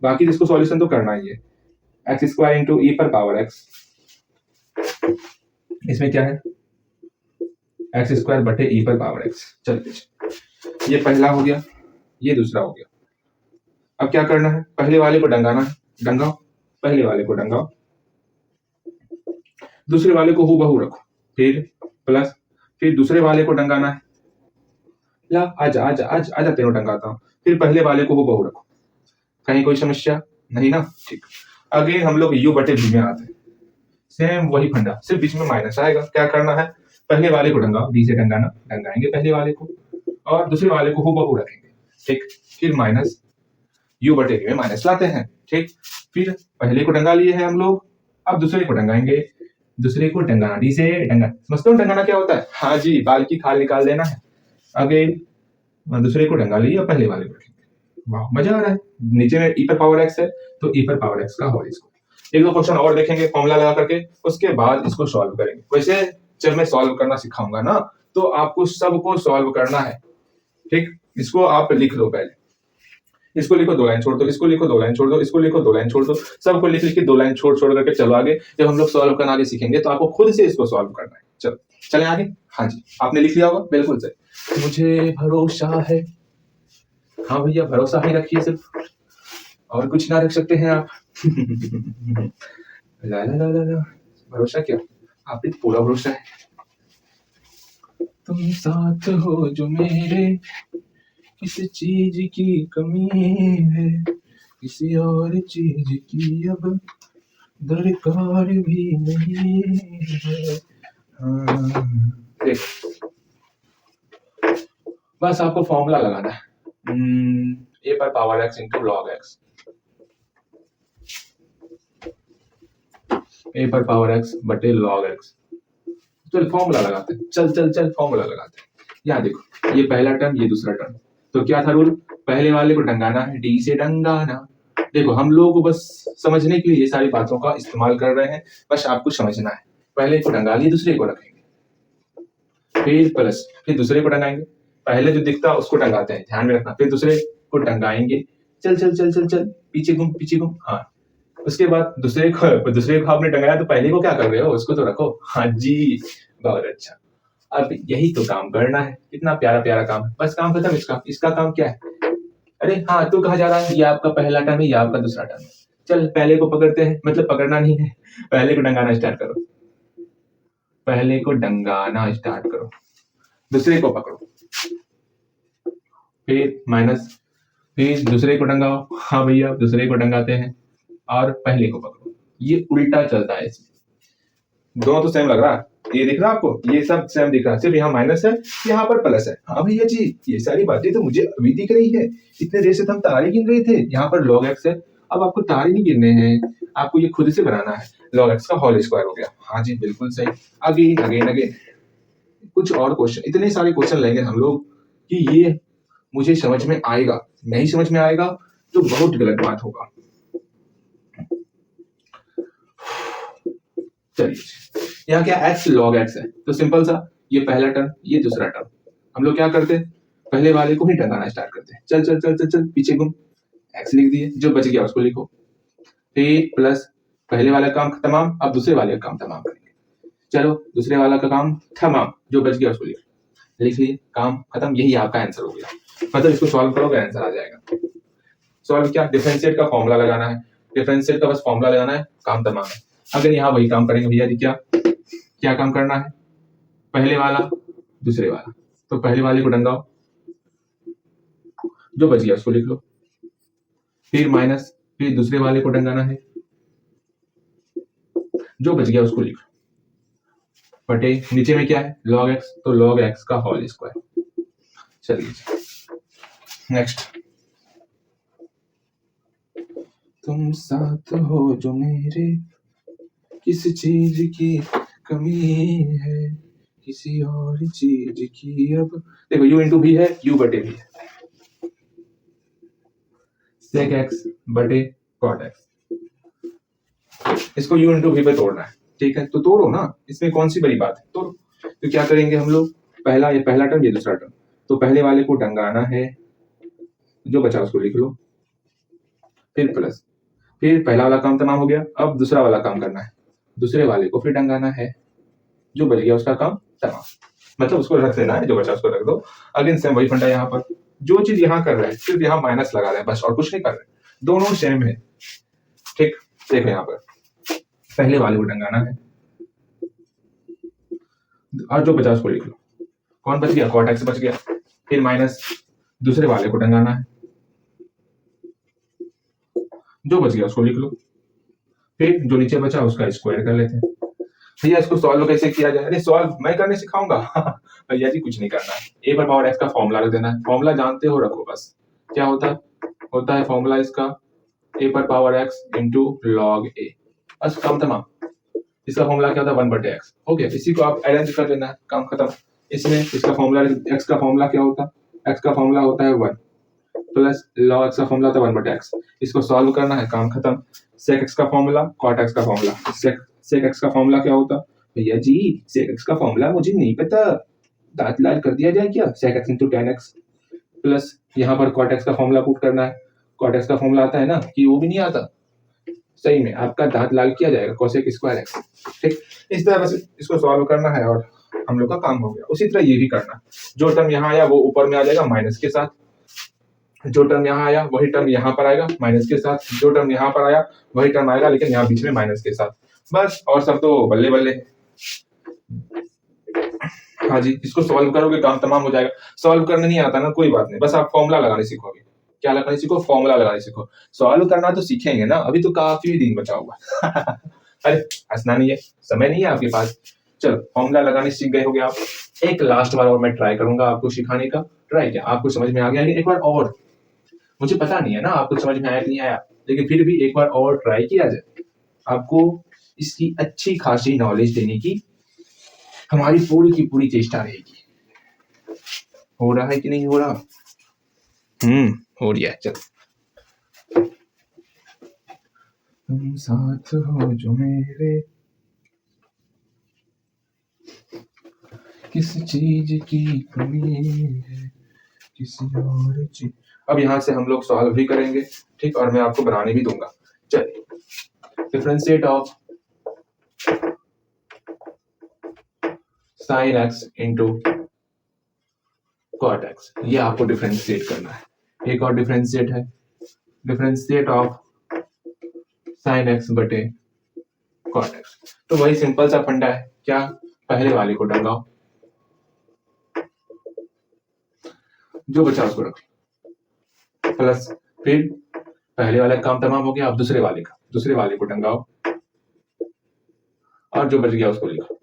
Speaker 1: बाकी जिसको सॉल्यूशन तो करना ही है। एक्स स्क्वायर इंटू ई पर पावर एक्स, इसमें क्या है, एक्स स्क्वायर बटे ई पर पावर एक्स। चलिए, ये पहला हो गया, ये दूसरा हो गया। अब क्या करना है, पहले वाले को डंगाना है, डंगाओ, पहले वाले को डंगाओ, दूसरे वाले को हूबहू रखो, फिर प्लस, फिर दूसरे वाले को डंगाना है, ला आजा आजा आजा आजा, तेनों डंगाता हूं, फिर पहले वाले को हूबहू रखो। कहीं कोई समस्या नहीं ना, ठीक। अगेन हम लोग यू बटे वी में आते हैं, सेम वही फंडा, सिर्फ बीच में माइनस आएगा। क्या करना है, पहले वाले को डंगाओ, डी से डंगाना, डंगाएंगे पहले वाले को और दूसरे वाले को हूबहू रखेंगे, ठीक। फिर माइनस यू बटे वी में माइनस लाते हैं, ठीक। फिर पहले को डंगा लिए हैं हम लोग, अब दूसरे को डंगाएंगे, दूसरे को डंगाना, डी से डंगा, समझते हो डंगाना क्या होता है, हाँ जी, बाल की खाल निकाल देना है। अगेन दूसरे को डंगा लिए, पहले वाले को रखेंगे। वाह, मजा आ रहा है। नीचे में ई पर पावर एक्स है तो ई पर पावर एक्स का होल स्क्वायर। एक दो क्वेश्चन और देखेंगे फॉर्मूला लगा करके, उसके बाद इसको सॉल्व करेंगे। वैसे जब मैं सॉल्व करना सिखाऊंगा ना, तो आपको सबको सॉल्व करना है, ठीक। इसको आप लिख लो, पहले इसको लिखो, 2 लाइन छोड़ दो, इसको लिखो, 2 लाइन छोड़ दो, इसको लिखो, 2 लाइन छोड़ दो, सबको लिख लिख के 2 लाइन छोड़ छोड़ करके चलो आगे। जब हम लोग सॉल्व करना आगे सीखेंगे तो आपको खुद से इसको सॉल्व करना है। चलो चले आगे। हाँ जी, आपने लिख लिया होगा, बिल्कुल सही, मुझे भरोसा है। हाँ भैया, भरोसा ही रखिए सिर्फ, और कुछ ना रख सकते हैं आप। ला ला ला ला ला, भरोसा क्या, आप पे पूरा भरोसा है। तुम साथ हो जो मेरे, किस चीज की कमी है, किसी और चीज की अब दरकार भी नहीं है। देख, बस आपको फॉर्मूला लगाना है, ए पर power x into log x, a पर पावर एक्स बटे लॉग एक्स। चल फॉर्मूला लगाते हैं, चल चल चल फॉर्मूला लगाते हैं। यहाँ देखो, ये पहला टर्म, ये दूसरा टर्म, तो क्या था रूल, पहले वाले को डंगाना है, डी से डंगाना। देखो, हम लोग बस समझने के लिए ये सारी बातों का इस्तेमाल कर रहे हैं, बस आपको समझना है। पहले को डंगा लिए, दूसरे को रखेंगे, फिर प्लस, फिर दूसरे को डंगाएंगे, पहले जो दिखता है उसको डंगाते हैं, ध्यान में रखना, फिर दूसरे को डंगाएंगे, चल चल चल चल चल, पीछे घूम पीछे घूम, हाँ। उसके बाद दूसरे को आपने डंगाया तो पहले को क्या कर रहे हो, उसको तो रखो। हाँ जी, बहुत अच्छा। अब यही तो काम करना है, कितना प्यारा प्यारा काम है, बस काम खत्म। इसका काम क्या है, अरे हाँ, तू कहाँ जा रहा है, ये आपका पहला टर्म है, ये आपका दूसरा टर्म है। चल पहले को पकड़ते हैं, मतलब पकड़ना नहीं है, पहले को डंगाना स्टार्ट करो, पहले को डंगाना स्टार्ट करो, दूसरे को पकड़ो, फिर माइनस, फिर दूसरे को डंगाओ, हाँ भैया दूसरे को डंगाते हैं, और पहले को पकड़ो। ये उल्टा चलता है इसमें, दोनों तो सेम लग रहा है, ये दिख रहा है आपको, ये सब सेम दिख रहा है, सिर्फ यहाँ माइनस है, यहाँ पर प्लस है। हाँ भैया जी, ये सारी बातें तो मुझे अभी दिख रही है, इतने देर से तो हम तारे गिन रहे थे, यहाँ पर log x है। अब आपको तारे नहीं गिनने हैं, आपको ये खुद से बनाना है, log x का होल स्क्वायर हो गया। हाँ जी, बिल्कुल सही। अगेन अगेन अगेन कुछ और क्वेश्चन, इतने सारे क्वेश्चन लेंगे हम लोग कि ये मुझे समझ में आएगा, नहीं समझ में आएगा तो बहुत गलत बात होगा। चलिए, यहाँ क्या x log x है, तो सिंपल सा, ये पहला टर्म, ये दूसरा टर्म, हम लोग क्या करते हैं, पहले वाले को ही डंगाना स्टार्ट करते हैं, चल चल चल चल चल, पीछे घूम, x लिख दिए, जो बच गया उसको लिखो, फिर प्लस, पहले वाला काम तमाम, अब दूसरे वाले का काम तमाम करेंगे। चलो, दूसरे वाला का काम तमाम, जो बच गया उसको लिख लिए, काम खत्म। यही आपका आंसर हो गया, मतलब इसको सॉल्व करोगे आंसर आ जाएगा। सॉल्व क्या, डिफरेंशिएट का फॉर्मूला लगाना है, डिफरेंशिएट का बस फॉर्मूला लगाना है, काम तमाम है। अगर यहाँ वही काम करेंगे भैया जी, क्या क्या काम करना है, पहले वाला दूसरे वाला, तो पहले वाले को डंगाओ, जो बच गया उसको लिख लो, फिर माइनस, फिर दूसरे वाले को डंगाना है, जो बच गया उसको लिख लो, बटे नीचे में क्या है log x, तो log x का होल स्क्वायर। चलिए नेक्स्ट, तुम साथ हो जो मेरे, किस चीज की कमी है, किसी और चीज की अब। देखो u इंटू भी है, u बटे भी है, sec x बटे cot x, इसको u इंटू वी पे तोड़ना है, ठीक है, तो तोड़ो ना, इसमें कौन सी बड़ी बात है, तोड़ो। तो क्या करेंगे हम लोग, पहला ये पहला टर्म, ये दूसरा टर्म, तो पहले वाले को डंगाना है, जो बचा उसको लिख लो, फिर प्लस, फिर पहला वाला काम तमाम हो गया, अब दूसरा वाला काम करना है, दूसरे वाले को फिर डंगाना है, जो बच गया उसका काम तमाम, मतलब उसको रख देना है, जो बचा उसको रख दो। अगेन सेम वही फंडा यहाँ पर, जो चीज यहाँ कर रहे हैं सिर्फ यहाँ माइनस लगा रहे हैं बस, और कुछ नहीं कर रहे, दोनों सेम है, ठीक। देखो यहाँ पर पहले वाले को डंगाना है, और जो बचा उसको लिख लो, कौन बच गया, कॉट एक्स बच गया, फिर माइनस दूसरे वाले को डंगाना है, जो बच गया उसको लिख लो, फिर जो नीचे बचा उसका स्क्वायर कर लेते हैं। भैया इसको सॉल्व कैसे किया जाए, अरे सॉल्व मैं करने सिखाऊंगा भैया जी कुछ नहीं करना है, ए पर पावर एक्स का फॉर्मूला रख देना है, फॉर्मूला जानते हो रखो बस, क्या होता है फॉर्मूला इसका, ए पर पावर एक्स इंटू लॉग ए, बस काम तमाम। इसका फॉर्मूला क्या होता है, 1/x, ओके, इसी को आप अरेंज कर लेना है, काम खत्म। इसमें इसका फॉर्मूला, एक्स का फॉर्मूला क्या होता है, एक्स का फॉर्मूला होता है 1 प्लस लॉग एक्स का फॉर्मूला होता है 1/x, इसको सॉल्व करना है, काम खत्म। सेक एक्स का फॉर्मूला, कॉट एक्स का फॉर्मूला, सेक एक्स का फॉर्मूला क्या होता है, भैया जी सेक एक्स का फॉर्मूला मुझे नहीं पता, दांत लाल कर दिया जाए क्या, sec x into tan x, plus यहाँ पर कॉट एक्स का फॉर्मूला पुट करना है, कॉट एक्स का फॉर्मूला आता है ना, कि वो भी नहीं आता, सही में आपका दांत लाल किया जाएगा, कोसेक स्क्वायर एक्स, ठीक। इस तरह बस इसको सॉल्व करना है और हम लोग का काम हो गया। उसी तरह ये भी करना, जो टर्म यहाँ आया वो ऊपर में आ जाएगा माइनस के साथ, जो टर्म यहाँ आया वही टर्म यहाँ पर आएगा माइनस के साथ, जो टर्म यहाँ पर आया वही टर्म आएगा लेकिन यहाँ बीच में माइनस के साथ, बस, और सब तो बल्ले बल्ले। हाँ जी, इसको सॉल्व करोगे काम तमाम हो जाएगा। सॉल्व करने नहीं आता ना, कोई बात नहीं, बस आप फॉर्मूला लगाने सीखोगे, क्या लगाने सीखो, फॉर्मूला लगाने सीखो, सॉल्व करना तो सीखेंगे ना, अभी तो काफी दिन बचा हुआ अरे हंसना नहीं है, समय नहीं है आपके पास, चलो फॉर्मूला लगाने सीख गए होगे आप। एक लास्ट बार और मैं ट्राई करूंगा आपको सिखाने का, ट्राई क्या आपको समझ में आ गया, एक बार और, मुझे पता नहीं है ना आपको समझ में आया कि नहीं आया, लेकिन फिर भी एक बार और ट्राई किया जाए, आपको इसकी अच्छी खासी नॉलेज देने की हमारी पूरी की पूरी चेष्टा रहेगी। हो रहा है कि नहीं हो रहा, हो रहा है, चल। तुम साथ हो जो मेरे, किस चीज की कमी है, किसी और चीज। अब यहाँ से हम लोग सॉल्व भी करेंगे, ठीक, और मैं आपको बनाने भी दूंगा। चलिए, differentiate of sine x into cot x, ये आपको डिफरेंशिएट करना है। एक और डिफरेंशिएट है, डिफरेंशिएट ऑफ साइन एक्स बटे कॉट एक्स, तो वही सिंपल सा फंडा है, क्या, पहले वाले को डंगाओ, जो बचा उसको रख, प्लस फिर पहले वाला काम तमाम हो गया, अब दूसरे वाले को डंगाओ, और जो बच गया उसको लिखो।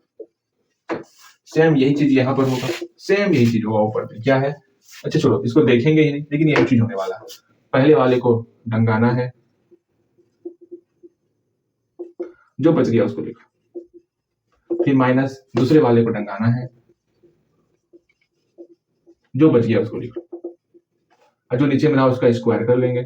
Speaker 1: सेम यही चीज यहाँ पर होगा, सेम यही चीज होगा ऊपर पे, क्या है, अच्छा छोड़ो इसको देखेंगे ही नहीं, लेकिन यही चीज होने वाला है, पहले वाले को डंगाना है, जो बच गया उसको लिखो, फिर माइनस दूसरे वाले को डंगाना है, जो बच गया उसको लिखो, और जो नीचे में रहा उसका स्क्वायर कर लेंगे,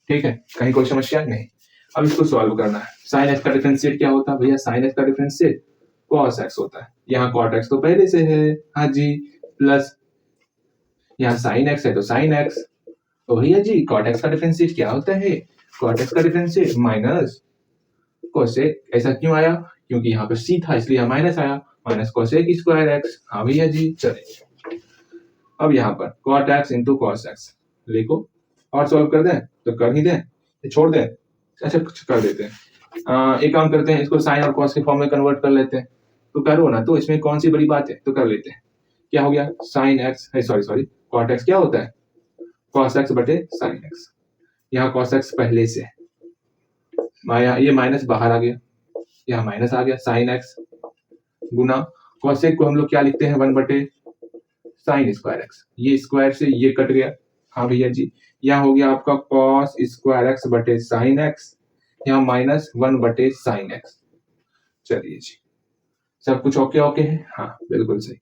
Speaker 1: ठीक है, कहीं कोई समस्या नहीं। अब इसको सॉल्व करना है, साइन एक्स का डिफरेंशिएट क्या होता है भैया, साइन एक्स का डिफरेंशिएट कॉस एक्स होता है, यहाँ कॉट एक्स तो पहले से है, हाँ जी, प्लस यहाँ साइन एक्स है तो साइन एक्स, तो भैया जी कॉट एक्स का डिफरेंशिएट क्या होता है, कॉट एक्स का डिफरेंशिएट माइनस कोसेक, ऐसा क्यों आया, क्योंकि यहाँ पर सी था इसलिए यहाँ माइनस आया, माइनस कोसेक स्क्वायर एक्स, हाँ भैया जी, चलिए अब यहाँ पर cot x into cos x लिखो, और सॉल्व कर दें तो कर ही दें, छोड़ दें, अच्छा कर देते हैं, एक काम करते हैं, इसको साइन और कॉस के फॉर्म में कन्वर्ट कर लेते हैं, तो करो ना, तो इसमें कौन सी बड़ी बात है, तो कर लेते हैं, क्या हो गया, साइन एक्स है, सॉरी कॉट एक्स क्या होता है, कॉस एक्स बटे साइन एक्स, यहाँ कॉस एक्स पहले से है, ये माइनस बाहर आ गया, यहाँ माइनस आ गया, साइन एक्स गुना कॉसेक को हम लोग क्या लिखते हैं, 1/sin स्क्वायर एक्स, ये स्क्वायर से ये कट गया, हाँ भैया जी, यहाँ हो गया आपका कॉस स्क्वायर एक्स बटे साइन एक्स, यहाँ माइनस 1/sin एक्स। चलिए जी, सब कुछ ओके ओके है, हाँ बिल्कुल सही।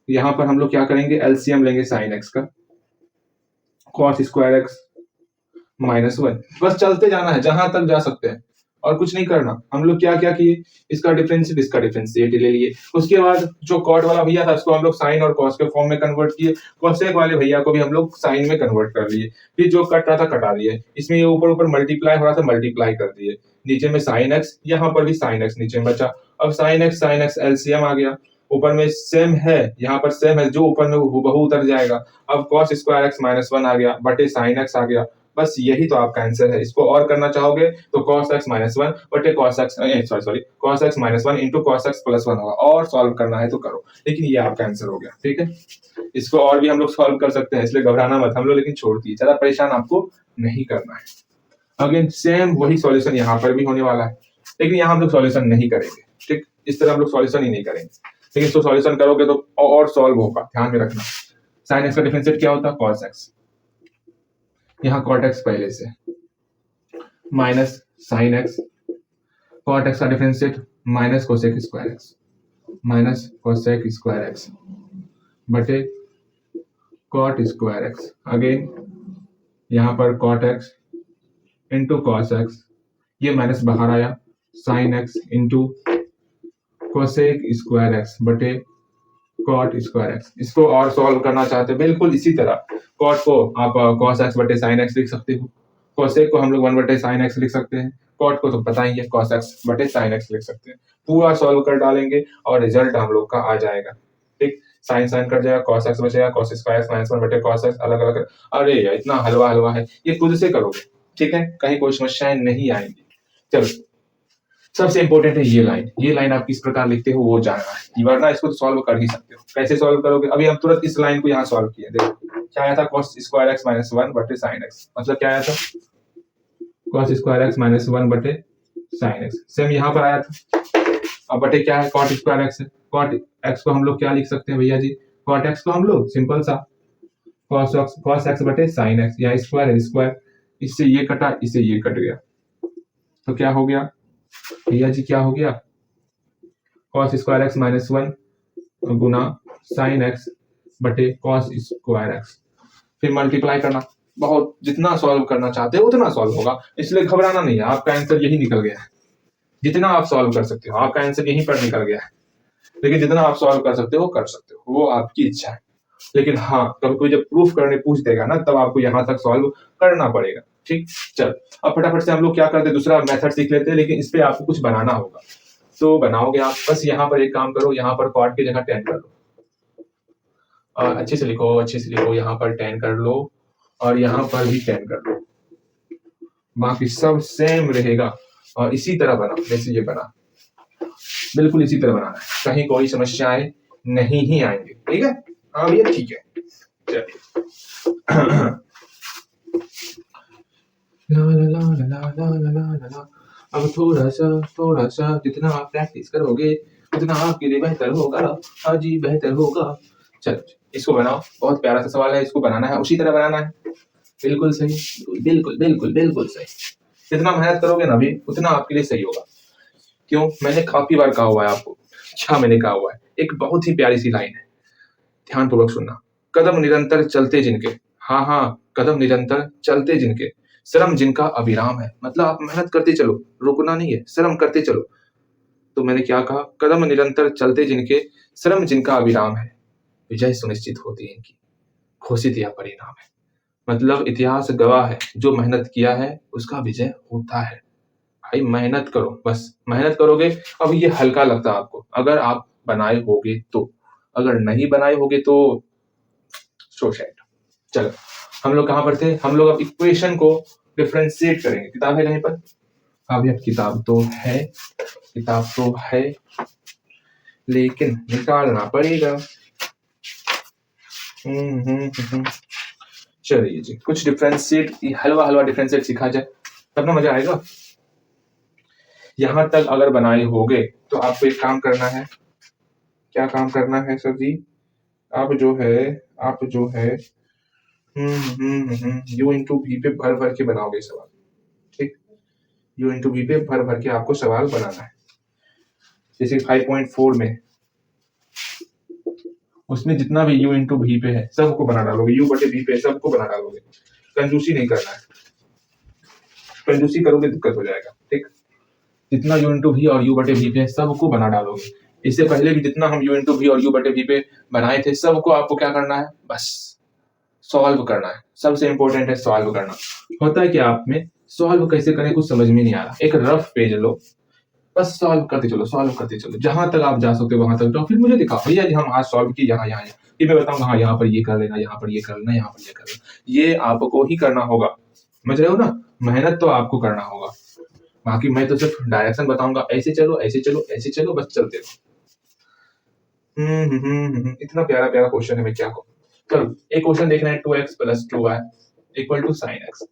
Speaker 1: यहाँ पर हम लोग क्या करेंगे, एलसीएम लेंगे साइन एक्स का, कॉस स्क्वायर एक्स -1, बस चलते जाना है जहां तक जा सकते हैं, और कुछ नहीं करना। हम लोग क्या क्या किए, इसका डिफरेंशिएट ले लिए। उसके बाद जो कॉट वाला भैया था उसको हम लोग साइन और कॉस के फॉर्म में कन्वर्ट किए। कॉसेक वाले भैया को भी हम लोग साइन में कन्वर्ट कर लिए। फिर जो कट रहा था कटा दिए। इसमें ये ऊपर ऊपर मल्टीप्लाई हो रहा था, मल्टीप्लाई कर दिए। नीचे में साइन एक्स, यहाँ पर भी साइन एक्स नीचे में बचा। अब साइन एक्स एलसीएम आ गया। ऊपर में सेम है, यहाँ पर सेम है, जो ऊपर में वो हूबहू उतर जाएगा। अब cos square x minus one आ गया बटे साइन एक्स आ गया। बस यही तो आपका आंसर है। इसको और करना चाहोगे तो कॉस एक्स माइनस वन बटे cos x sorry cos x minus one into cos x plus one होगा। और सॉल्व करना है तो करो, लेकिन ये आपका आंसर हो गया। ठीक है, इसको और भी हम लोग सॉल्व कर सकते हैं, इसलिए घबराना मत। हम लोग लेकिन छोड़ दिए, ज्यादा परेशान आपको नहीं करना है। अगेन सेम वही सॉल्यूशन यहाँ पर भी होने वाला है, लेकिन यहाँ हम लोग सॉल्यूशन नहीं करेंगे। ठीक, इस तरह हम लोग सॉल्यूशन ही नहीं करेंगे, लेकिन इसको सॉल्यूशन करोगे तो और सॉल्व होगा। ध्यान में रखना, साइन एक्स का डिफरेंशिएट क्या होता है, कॉस एक्स। यहाँ कॉट एक्स पहले से minus sine x, cot x का differentiate minus cosec square x, minus cosec square x बटे कॉट स्क्वायर एक्स। अगेन यहाँ पर cot x into cos x, ये माइनस बाहर आया, sine x into cosec square x बटे कॉट स्क्वायर एक्स। इसको और सॉल्व करना चाहते हैं बिल्कुल इसी तरह। कॉट को आप कॉस एक्स बटे साइन एक्स लिख सकते हो, कोसेक को हम लोग वन बटे साइन एक्स लिख सकते हैं, कॉट को तो पता ही है कॉस एक्स बटे साइन एक्स लिख सकते हैं। पूरा सॉल्व कर डालेंगे और रिजल्ट हम लोग का आ जाएगा। ठीक, साइन साइन कट जाएगा, कॉस एक्स बचेगा, cos square x minus one बटे कॉस एक्स अलग अलग। अरे यार इतना हलवा हलवा है, ये खुद से करोगे। ठीक है, कहीं कोई समस्याएं नहीं आएंगी। चलो, सबसे इंपॉर्टेंट है ये लाइन आप किस प्रकार लिखते हो वो जानना है, वरना इसको तो सॉल्व कर ही सकते हो। कैसे सॉल्व करोगे, अभी हम तुरंत इस लाइन को यहाँ सॉल्व किए। देखो क्या आया था, cos square x minus one बटे साइन एक्स, मतलब क्या आया था, cos square x minus one बटे साइन एक्स। सेम यहाँ पर आया था। अब बटे क्या है, cot स्क्वायर एक्स है। cot एक्स को हम लोग क्या लिख सकते हैं भैया जी, cot एक्स को हम लोग सिंपल सा cos एक्स बटे साइन एक्स, या स्क्वायर है स्क्वायर, इससे ये कटा, इससे ये कट गया, तो क्या हो गया भैया जी, क्या हो गया, cos square x minus one गुना साइन एक्स बटे cos स्क्वायर एक्स। फिर मल्टीप्लाई करना, बहुत जितना सॉल्व करना चाहते हो उतना सॉल्व होगा, इसलिए घबराना नहीं है। आपका आंसर यही निकल गया है, जितना आप सॉल्व कर सकते हो आपका आंसर यहीं पर निकल गया है। लेकिन जितना आप सॉल्व कर सकते हो कर सकते हो, वो आपकी इच्छा है। लेकिन हाँ, कभी कोई जब प्रूफ करने पूछ देगा ना, तब आपको यहाँ तक सॉल्व करना पड़ेगा। ठीक, चल अब फटाफट से हम लोग क्या करते हैं, दूसरा मेथड सीख लेते हैं, लेकिन इस पे आपको कुछ बनाना होगा। तो बनाओगे आप, बस यहाँ पर एक काम करो, यहाँ पर कॉट की जगह 10 कर लो, अच्छे से लिखो, यहाँ पर 10 कर लो और यहाँ पर भी 10 कर लो, बाकी सब सेम रहेगा। और इसी तरह बना जैसे ये बना, बिल्कुल इसी तरह बनाना है, कहीं कोई समस्याएं नहीं ही आएंगे। ठीक है, हाँ भैया ठीक है। चलिए ला ला ला ला ला ला ला ला। अब थोड़ा सा जितना आप प्रैक्टिस करोगे उतना आपके लिए बेहतर होगा। हाँ जी, बेहतर होगा। चलो इसको बनाओ, बहुत प्यारा सा सवाल है, इसको बनाना है, उसी तरह बनाना है। बिल्कुल सही, बिल्कुल सही। जितना मेहनत करोगे ना भी उतना आपके लिए सही होगा। क्यों, मैंने काफी बार कहा हुआ है आपको, क्या मैंने कहा हुआ है, एक बहुत ही प्यारी सी लाइन है, ध्यानपूर्वक सुनना। कदम निरंतर चलते जिनके, हाँ कदम निरंतर चलते जिनके, श्रम जिनका अविराम है। मतलब आप मेहनत करते चलो, रुकना नहीं है, श्रम करते चलो। तो मैंने क्या कहा, कदम निरंतर चलते जिनके, श्रम जिनका अविराम है, विजय सुनिश्चित होती है इनकी, घोषित यह परिणाम है। मतलब इतिहास गवाह है, जो मेहनत किया है उसका विजय होता है। भाई मेहनत करो, बस मेहनत करोगे। अब ये हल्का लगता है आपको अगर आप बनाए होगे तो, अगर नहीं बनाए होगे तो सो सैड। चलो हम लोग कहाँ पर थे, हम लोग अब इक्वेशन को डिफरेंशिएट करेंगे। किताब है कहीं पर, अब यह किताब तो है लेकिन निकालना पड़ेगा। चलिए जी, कुछ डिफरेंशिएट, हलवा डिफरेंशिएट सीखा जाए तब ना मजा आएगा। यहां तक अगर बनाए होगे तो आपको एक काम करना है। क्या काम करना है सर जी, आप जो है यू इंटू वी पे भर के बनाओगे सवाल। ठीक, यू इंटू वी पे भर के आपको सवाल बनाना है। जैसे 5.4 में, उसमें जितना भी यू इंटू वी पे है सबको बना डालोगे, यू बटे वी पे सबको बना डालोगे। कंजूसी नहीं करना है, कंजूसी करोगे दिक्कत हो जाएगा। ठीक, जितना u इंटू वी और u बटे वी पे सबको बना डालोगे। इससे पहले भी जितना हम u इंटू वी और u बटे वी पे बनाए थे सबको आपको क्या करना है, बस सॉल्व करना है। सबसे इंपॉर्टेंट है सॉल्व करना। होता है कि आप में सॉल्व कैसे करें कुछ समझ में नहीं आ रहा, एक रफ पेज लो, बस सॉल्व करते चलो, सॉल्व करते चलो, जहां तक आप जा सकते हो वहां तक जाओ, फिर मुझे दिखाओ भैया जी हम आज सॉल्व किए यहाँ यहाँ, फिर मैं बताऊंगा हाँ यहाँ पर ये कर लेना, यहाँ पर ये कर लेना, यहाँ पर ये कर लेना। ये आपको ही करना होगा, समझ रहे हो ना, मेहनत तो आपको करना होगा। बाकी मैं तो सिर्फ डायरेक्शन बताऊंगा, ऐसे चलो ऐसे चलो ऐसे चलो, बस चलते रहो। इतना प्यारा प्यारा क्वेश्चन है, मैं क्या कहूँ। चलो एक क्वेश्चन देखना है, 2x plus 2y equal to sine x.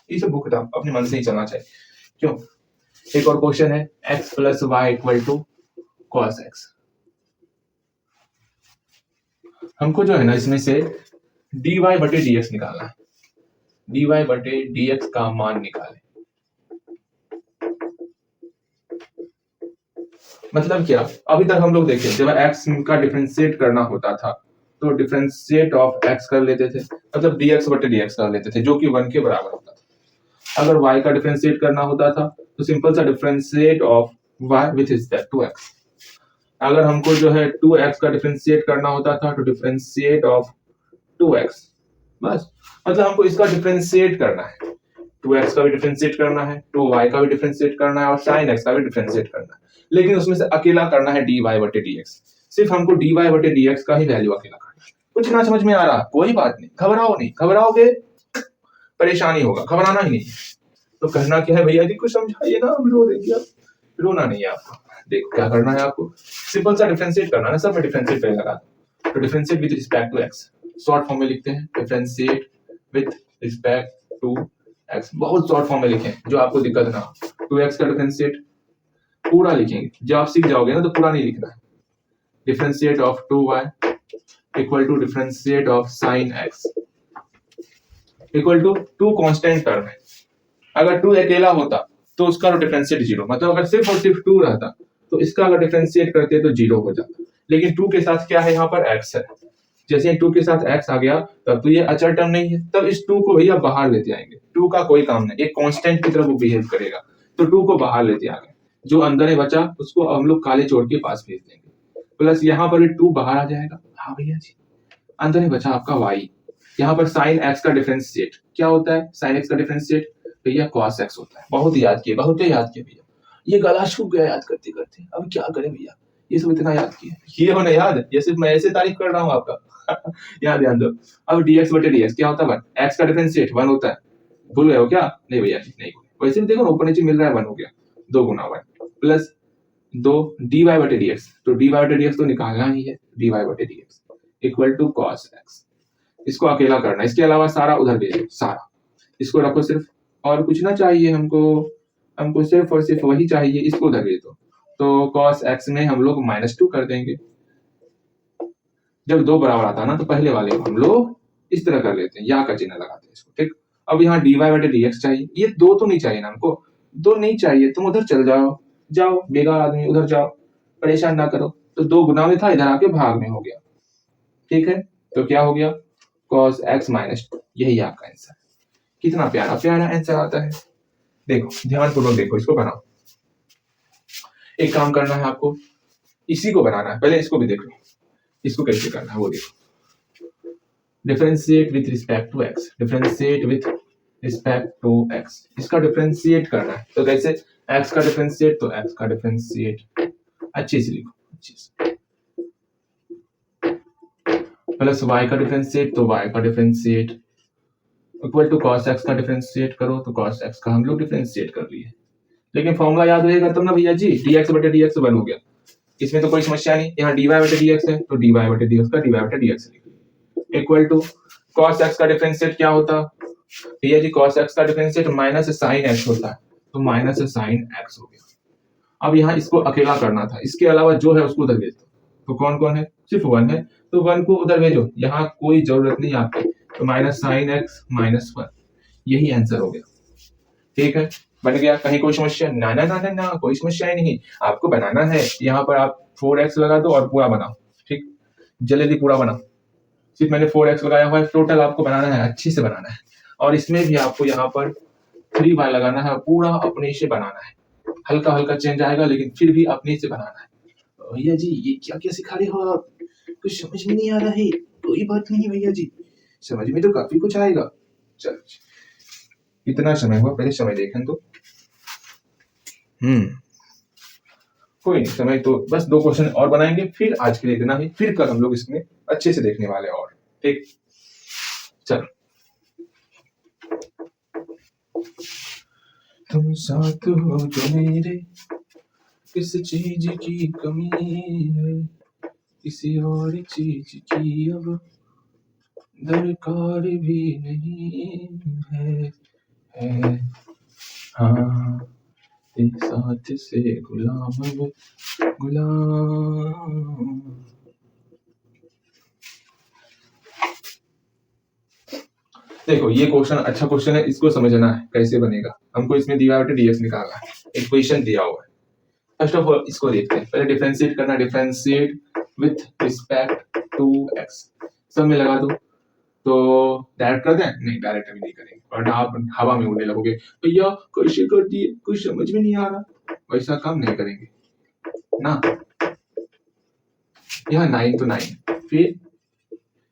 Speaker 1: ये सब बुक किताब अपने मन से ही चलना चाहिए, क्यों। एक और क्वेश्चन है x plus y equal to cos x. हमको जो है ना इसमें से dy बटे dx निकालना है, dy बटे dx का मान निकालें। मतलब क्या, अभी तक हम लोग देखें जब x का डिफरेंशिएट करना होता था तो डिफरेंशिएट ऑफ x कर लेते थे, मतलब dx बटे dx कर लेते थे, जो कि 1 के बराबर होता था। अगर y का डिफरेंशिएट करना होता था तो सिंपल सा differentiate of y with respect to x। अगर हमको जो है 2x का डिफरेंशिएट करना होता था तो डिफरेंशिएट ऑफ 2x, बस। मतलब हमको इसका डिफरेंशिएट करना है, 2x का भी डिफरेंशिएट करना है, 2y का भी डिफरेंशिएट करना है और sin x का भी डिफरेंशिएट करना है। लेकिन उसमें से अकेला करना है dy बटे dx। सिर्फ हमको dy बटे dx का ही वैल्यू अकेला करना है। कुछ ना समझ में आ रहा, कोई बात नहीं, घबराओ नहीं, घबराओगे परेशानी होगा, घबराना ही नहीं। तो कहना क्या है भैया जी कुछ समझाइए ना, हम रो देंगे। रोना नहीं है आपको, देखो क्या करना है आपको, सिंपल सा डिफरेंशिएट करना है, सब में डिफरेंशिएट पहले लगा दो। तो differentiate with respect to x, short form में लिखते हैं differentiate with respect to x। बहुत शॉर्ट फॉर्म में लिखें जो आपको दिक्कत ना हो। 2x का डिफरेंशिएट पूरा लिखेंगे, जब आप सीख जाओगे ना तो पूरा नहीं लिखना है। Differentiate of 2y equal to differentiate of sin x equal to 2 constant term है। अगर 2 अकेला होता तो उसका डिफरेंशिएट 0, मतलब अगर सिर्फ और सिर्फ 2 रहता तो इसका अगर डिफरेंशिएट करते तो 0 हो जाता। लेकिन 2 के साथ क्या है, यहाँ पर x है, जैसे 2 के साथ x आ गया तब तो ये अचर टर्म नहीं है, तब इस 2 को भैया बाहर लेते आएंगे। 2 का कोई काम नहीं, एक कांस्टेंट की तरह वो बिहेव करेगा, तो 2 को बाहर लेते आ गए। जो अंदर है बचा उसको हम लोग काले चोर के पास भेज देंगे, प्लस यहाँ पर 2 बाहर आ जाएगा। हाँ भैया जी, अंदर है बचा आपका y। यहाँ पर sin x का डिफरेंशिएट क्या होता है, sin x का डिफरेंशिएट भैया cos x होता है। बहुत याद किए, बहुत याद किए भैया, ये गला सूख गया याद करते करते, अब क्या करें भैया, ये सब इतना याद किए, ये होना याद, ये सिर्फ मैं ऐसे तारीफ कर रहा हूँ आपका। यहाँ ध्यान दो। अब dx बटे dx क्या होता है, 1। x का डिफरेंशिएट 1 होता है, भूल गए हो क्या, नहीं भैया जी नहीं भूले। वैसे भी देखो ऊपर नीचे मिल रहा है, 1 हो गया, 2 गुना 1 प्लस 2 dy बटे dx, तो dy बटे dx तो निकालना ही है, dy बटे dx equal to cos x। इसको अकेला करना, इसके अलावा सारा उधर भेजो, सारा इसको रखो सिर्फ, और कुछ ना चाहिए हमको, हमको सिर्फ और सिर्फ वही चाहिए, इसको उधर भेज दो। तो cos x में हम लोग -2 कर देंगे। जब 2 बराबर आता है ना तो पहले वाले को हम लोग इस तरह कर लेते हैं, या का चिन्ह लगाते हैं इसको, ठीक। अब यहाँ dy बटे dx चाहिए, ये 2 तो नहीं चाहिए ना हमको, 2 नहीं चाहिए, तुम उधर चल जाओ, जाओ बेकार आदमी, उधर जाओ, परेशान ना करो। तो 2 गुना में था, इधर आके भाग में हो गया, ठीक है। तो क्या हो गया, cos x -2, यही आपका आंसर। कितना प्यारा प्यारा आंसर आता है, देखो ध्यानपूर्वक देखो, इसको बनाओ। एक काम करना है आपको, इसी को बनाना है, पहले इसको भी देख लो, इसको कैसे करना है वो देखो। Differentiate with respect to x, differentiate with respect to x, इसका डिफरेंशिएट करना है तो कैसे, x का डिफरेंशिएट तो x का डिफरेंशिएट, अच्छे से लिखो अच्छे से, प्लस y का डिफरेंशिएट तो y का differentiate equal to cos x का डिफरेंशिएट करो तो cos x का हम लोग डिफरेंशिएट कर लिए। लेकिन फॉर्मूला याद रहेगा तब ना भैया जी, dx बटे dx 1 हो गया, इसमें तो कोई समस्या नहीं। यहाँ dy बटे dx है तो dy बटे dx का dy बटे dx लिखिए इक्वल टू cos x का डिफरेंशिएट क्या होता भैया जी, cos x का डिफरेंशिएट माइनस sin x होता है, तो माइनस sin x हो गया। अब यहाँ इसको अकेला करना था, इसके अलावा जो है उसको उधर भेज दो। तो कौन कौन है, सिर्फ 1 है, तो 1 को उधर भेजो, यहाँ कोई जरूरत नहीं आपकी, तो sin x -1, यही आंसर हो गया, ठीक है। बन गया, कहीं कोई समस्या ना ना ना ना ना, कोई समस्या ही नहीं। आपको बनाना है, यहाँ पर आप 4x लगा दो और पूरा बनाओ, ठीक, जल्दी पूरा बनाओ। सिर्फ मैंने 4x लगाया हुआ है, टोटल आपको बनाना है, अच्छे से बनाना है। और इसमें भी आपको यहाँ पर 3y लगाना है, पूरा अपने से बनाना है, हल्का हल्का चेंज आएगा, लेकिन फिर भी अपने से बनाना है। भैया जी ये क्या क्या सिखा रहे हो आप, कुछ समझ में नहीं आ रहा है। कोई बात नहीं भैया जी, समझ में तो काफी कुछ आएगा। चलो कितना समय हुआ, पहले समय देखें तो। कोई नहीं, समय तो बस 2 क्वेश्चन और बनाएंगे, फिर आज के लिए इतना ही। फिर कल हम लोग इसमें अच्छे से देखने वाले और ठीक। चलो, तुम साथ हो जो मेरे, किस चीज की कमी है, किसी और चीज की अब दरकार भी नहीं है। हाँ साथ से गुलाम अब गुलाम। देखो ये क्वेश्चन अच्छा क्वेश्चन है, इसको समझना है कैसे बनेगा। हमको इसमें dx निकालना है, इक्वेशन दिया हुआ है। फर्स्ट ऑफ ऑल इसको देखते हैं, पहले डिफरेंशिएट करना, differentiate with respect to x। सब में लगा दो, तो डायरेक्ट कर दें? नहीं, डायरेक्ट अभी नहीं करेंगे, वरना आप हवा में उड़ने लगोगे, भैया कैसे कर दिए, कुछ समझ में नहीं आ रहा। वैसा काम नहीं करेंगे ना। यहाँ 9 तो 9, फिर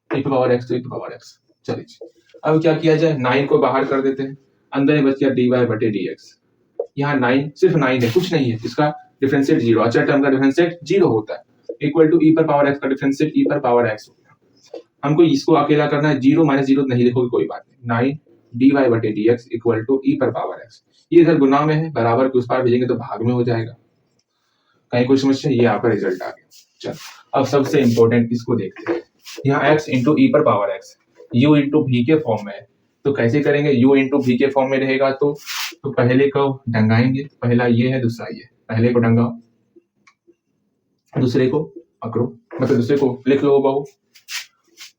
Speaker 1: e to power x तो e to power x। चलिए अब क्या किया जाए, 9 को बाहर कर देते हैं, अंदर ही बच गया dy बटे dx। यहाँ 9 सिर्फ 9 है, कुछ नहीं है, इसका डिफरेंशिएट 0, अचर टर्म का डिफरेंशिएट 0 होता है, इक्वल टू e पर पावर x का डिफरेंशिएट e पर पावर x हो गया। हमको इसको अकेला करना है, 0 माइनस 0 नहीं लिखोगे कोई बात नहीं, 9 dy बटे dx इक्वल टू e पर पावर x। ये इधर गुना में है, बराबर के उस पार भेजेंगे तो भाग में हो जाएगा। कहीं कोई समस्या? ये आपका रिजल्ट आ गया। चल अब सबसे इंपॉर्टेंट इसको देखते हैं, यहाँ x इंटू ई पर power x u into v के फॉर्म में है, तो कैसे करेंगे? u इंटू v के फॉर्म में रहेगा तो पहले को डंगाएंगे, पहला ये है दूसरा ये, पहले को डंगाओ दूसरे को पकड़ो, मतलब दूसरे को लिख लो बहु,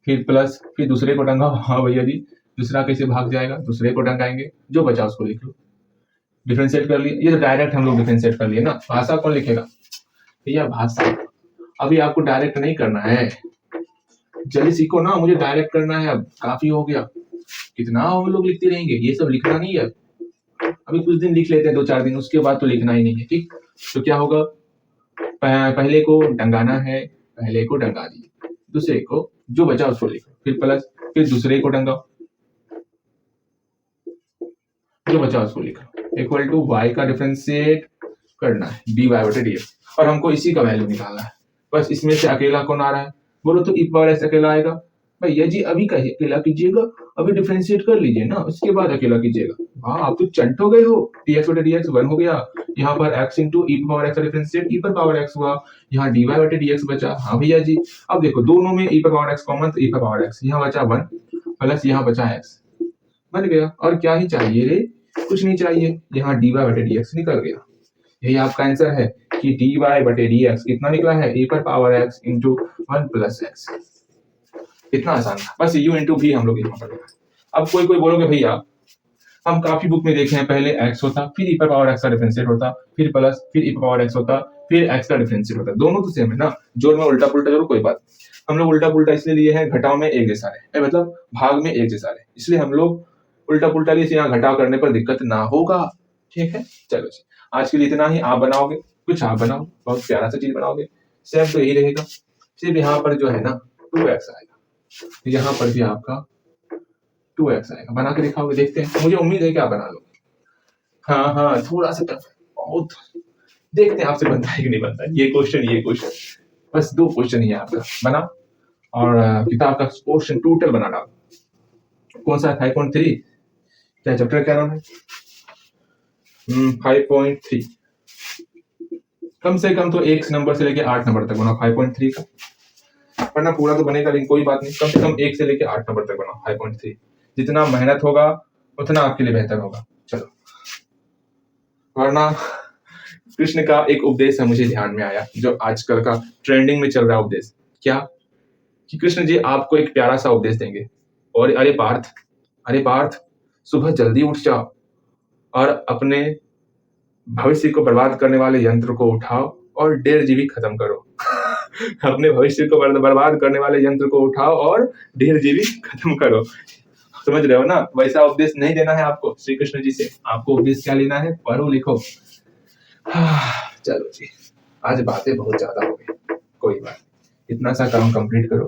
Speaker 1: फिर प्लस, फिर दूसरे को डंगाओ। हाँ भैया जी, दूसरा कैसे भाग जाएगा? दूसरे को डंगाएंगे, जो बचा उसको लिख लो। डिफरेंशिएट कर लिए, ये तो डायरेक्ट हम लोग डिफरेंशिएट कर लिए ना, भाषा कौन लिखेगा भैया? भाषा अभी आपको डायरेक्ट नहीं करना है, जल्दी सीखो ना, मुझे डायरेक्ट करना है, अब काफी हो गया, कितना हम लोग लिखते रहेंगे, ये सब लिखना नहीं है। अभी कुछ दिन लिख लेते हैं, 2-4 दिन, उसके बाद तो लिखना ही नहीं है, ठीक। तो क्या होगा, पहले को डंगाना है, पहले को डंगा दिए, दूसरे को जो बचा उसको लिखो, फिर प्लस, फिर दूसरे को डंगाओ, जो बचा उसको लिखो, इक्वल टू y का डिफरेंशिएट करना है dy बटे dx, और हमको इसी का वैल्यू निकालना है। बस इसमें से अकेला कौन आ रहा है? बोलो तो e पावर x अकेला आएगा। भैया जी अभी कहिए अकेला कीजिएगा, अभी डिफरेंशिएट कर लीजिए ना, उसके बाद अकेला कीजिएगा। हाँ आप तो चंट हो गए हो, dx बटे dx 1 हो गया, यहाँ पर x into e power x का डिफरेंशिएट e पर पावर x हुआ, यहाँ dy बटे dx बचा। हाँ भैया जी, अब देखो दोनों में e पर पावर x कॉमन, तो e पर पावर x, यहाँ बचा 1 प्लस यहाँ बचा x, बन गया। और क्या ही चाहिए रे, कुछ नहीं चाहिए, यहाँ dy बटे dx निकल गया। यही आपका आंसर है कि dy बटे dx कितना निकला है? e पर power x into 1 plus x। इतना आसान था, बस u इंटू v हम लोग यहाँ पर। अब कोई बोलोगे भैया हम काफी बुक में देखे हैं, पहले x होता, फिर e पर पावर x का डिफरेंशिएट होता, फिर प्लस, फिर e पर पावर x होता, फिर x का डिफरेंशिएट होता, दोनों तो सेम है ना, जोड़ में उल्टा पुल्टा जोड़ो कोई बात। हम लोग उल्टा पुल्टा इसलिए लिए हैं, घटाव में एक जैसा रहे, मतलब भाग में एक जैसा रहे, इसलिए हम लोग उल्टा पुल्टा लिए, यहाँ घटाव करने पर दिक्कत ना होगा, ठीक है। चलो जी, आज के लिए इतना ही। आप बनाओगे कुछ, आप बनाओ, बहुत प्यारा सा चीज बनाओगे, सेम तो यही रहेगा, सिर्फ यहाँ पर जो है ना 2x आएगा, यहाँ पर भी आपका 2x आएगा। बना के दिखाओगे, देखते हैं, मुझे उम्मीद है कि आप बना लोगे। हाँ थोड़ा सा टफ है बहुत, देखते हैं आपसे बनता है कि नहीं बनता है। ये क्वेश्चन बस 2 क्वेश्चन ही है आपका, बना और किताब का क्वेश्चन टोटल बना डालो। कौन सा? 5.3, क्या चैप्टर क्या नाम है? 5.3। कम से कम तो 1 नंबर से लेके 8 नंबर तक बना 5.3 का, वरना पूरा तो बनेगा, लेकिन कोई बात नहीं, कम से कम 1 से लेके 8 नंबर तक बना 5.3। जितना मेहनत होगा उतना आपके लिए बेहतर होगा। चलो, वरना कृष्ण का एक उपदेश है मुझे ध्यान में आया, जो आजकल का ट्रेंडिंग में चल रहा उपदेश, क्या कि कृष्ण जी आपको एक प्यारा सा उपदेश देंगे, और अरे पार्थ सुबह जल्दी उठ जाओ और अपने भविष्य को बर्बाद करने वाले यंत्र को उठाओ और 1.5 GB खत्म करो। अपने भविष्य को बर्बाद करने वाले यंत्र को उठाओ और 1.5 GB खत्म करो। समझ रहे हो ना? वैसा उपदेश नहीं देना है आपको श्री कृष्ण जी से, आपको उपदेश क्या लेना है? पढ़ो लिखो, चलो जी, आज बातें बहुत ज़्यादा हो गई, कोई बात नहीं। इतना सा काम कंप्लीट करो,